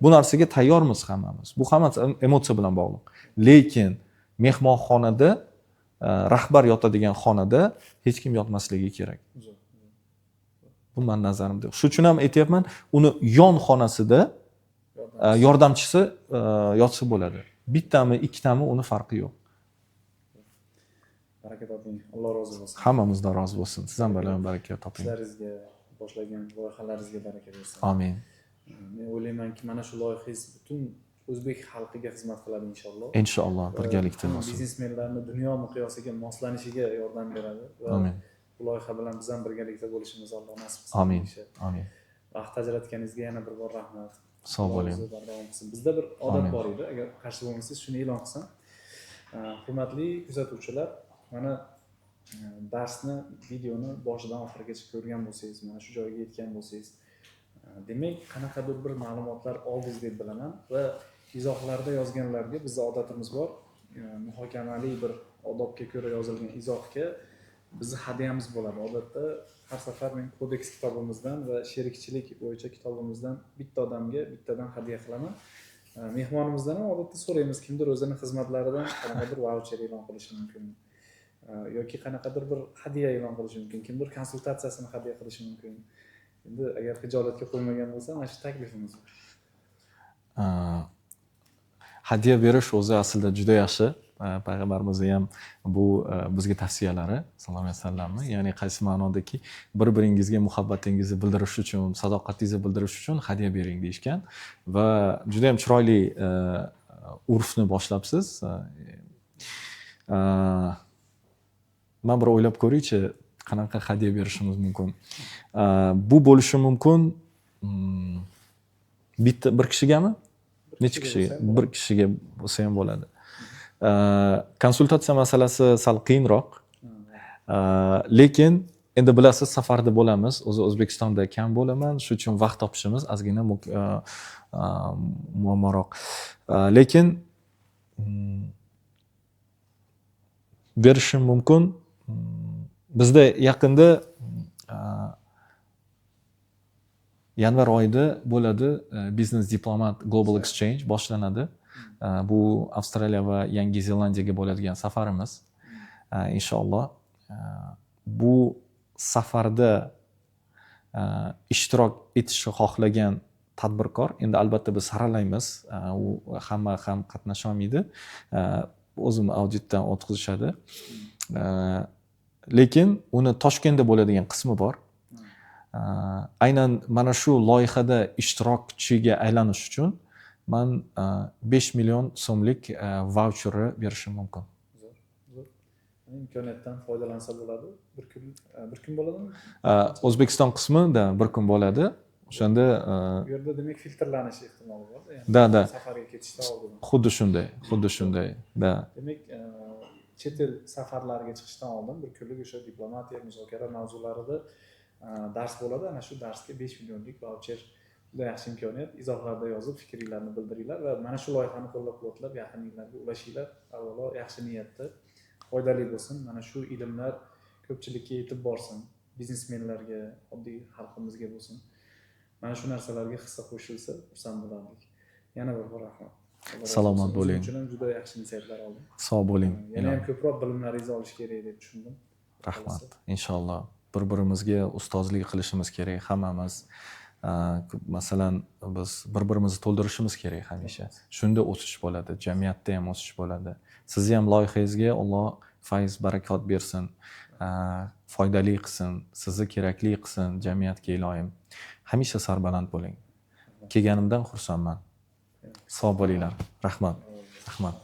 Bu narsaga tayyormiz hammamiz. Bu hammasi emotsiya bilan bog'liq. Lekin mehmonxonada rahbar yotadigan xonada hech kim yotmasligi kerak. Bu men nazarimda. Shu uchun ham aytayapman, uni yon xonasida yordamchisi yotsa bo'ladi. Bittami, ikkitami uni farqi yo'q. Baraka toping. Alloh rozi bo'lsin. Hammamizdan rozi bo'lsin. Siz ham bilan baraka toping. Ishlaringizga, boshlagan loyihalaringizga baraka bersin. Amin. Men o'ylaymanki, mana shu loyihangiz butun o'zbek xalqiga xizmat qiladi inshaalloh. Inshaalloh birgalikda mas'ul. Biznesmenlarning dunyo miqyosiga moslanishiga yordam beradi va Amin. bu loyiha bilan biz ham birgalikda bo'lishimiz Alloh nasib qilsin. Amin. Amin. vaqt ajratganingizga yana bir bor rahmat. Sog' bo'ling. Alloh o'zi bardavom qilsin. Bizda bir odat Amin. bor edi, agar qarshi bo'lmasangiz shuni e'lon qilsam. Hurmatli kuzatuvchilar, mana darsni, videoni boshidan oxirigacha ko'rgan bo'lsangiz, mana shu joyga yetgan bo'lsangiz, demak, qanaqadir bir ma'lumotlar oldingiz deb bilaman va izohlarda yozganlarga bizning odatimiz bor. Muhokamali bir odobga ko'ra yozilgan izohga bizni hadyamiz bo'ladi. Odatda har safar men kodeks kitobimizdan va sherikchilik bo'yicha kitobimizdan bitta odamga bittadan hadya qilaman. Mehmonimizdan ham odatda so'raymiz, kimdir o'zini xizmatlaridan qanaqadir vaucher e'lon qilishi mumkin yoki qanaqadir bir hadya e'lon qilishi mumkin, kimdir konsultatsiyasini hadya qilishi mumkin. Endi agar hijolatga qo'ymagan bo'lsa, mana shu taklifimiz bor. Hadya berish o'zi aslida juda yaxshi. Payg'ambarimizni ham bu bizga tavsiyalari, sallallohu alayhi vasallamni, ya'ni qaysi ma'nodaki bir-biringizga muhabbatingizni bildirish uchun, sadoqatingizni bildirish uchun hadya bering deyishgan va juda ham chiroyli urfni boshlabsiz. Men bir o'ylab ko'raychi, qanaqa hadya berishimiz mumkin. Bu bo'lishi mumkin bitta bir kishigami? Necha kishiga? Bir kishiga bo'lsa ham bo'ladi. Konsultatsiya masalasi sal qiyinroq. Lekin endi bilasiz, safarda bo'lamiz. O'zi O'zbekistonda kam bo'laman, shuning uchun vaqt topishimiz ozgina muammoroq. Lekin berishim mumkin. Bizda yaqinda yanvar oyida bo'ladi Business Diplomat Global Exchange boshlanadi. Bu Avstraliya va Yangi Zelandiyaga bo'ladigan safarimiz. Inshaalloh bu safarda ishtirok etishni xohlagan tadbirkor, endi albatta biz saralaymiz, u hamma ham qatnasha olmaydi. O'zim auditdan o'tkazishadi. Lekin uni Toshkentda bo'ladigan qismi bor. Aynan mana shu loyihada ishtirokchiga aylanish uchun men 5 million so'mlik vaucherni berishim mumkin. Zo'r. Imkoniyatdan foydalansa bo'ladi. Bir kun bo'ladimi? O'zbekiston qismida bir kun bo'ladi. O'shanda bu yerda demak filtrlanish ehtimoli bor. Da. Safarga ketishdan oldin. Xuddi shunday. Da. Demak, chet el safarlariga chiqishdan oldin bir kunlik o'sha diplomatiya, muzokara mavzularida dars bo'ladi. Ana shu darsga 5 millionlik vaucher juda yaxshi imkoniyat. Izohlarda yozib fikringizni bildiringlar va mana shu loyihani qo'llab-quvvatlab yaqininglarga ulashinglar. Avvalo yaxshi niyatda foydali bo'lsin. Mana shu ilmlar ko'pchilikka yetib borsin. Biznesmenlarga, oddiy xalqimizga bo'lsin. Mana shu narsalarga hissa qo'shilsa, xursand bo'lardik. Yana bir bor rahmat. Salomat bo'ling. Uchun ham juda yaxshi insightlar oldim. Sog' bo'ling. Yana ham ko'proq bilimlaringizni olish kerak deb tushundim. Rahmat. Inshaalloh bir-birimizga ustozlik qilishimiz kerak hammamiz. Masalan, biz bir-birimizni to'ldirishimiz kerak hamisha. Shunda o'sish bo'ladi, jamiyatda ham o'sish bo'ladi. Sizni ham loyihangizga Alloh fayz barakot bersin, foydali qilsin, sizni kerakli qilsin jamiyatga iloyim. Hamisha sarbaland bo'ling. Kelganimdan xursandman. Sog' bo'linglar. Rahmat.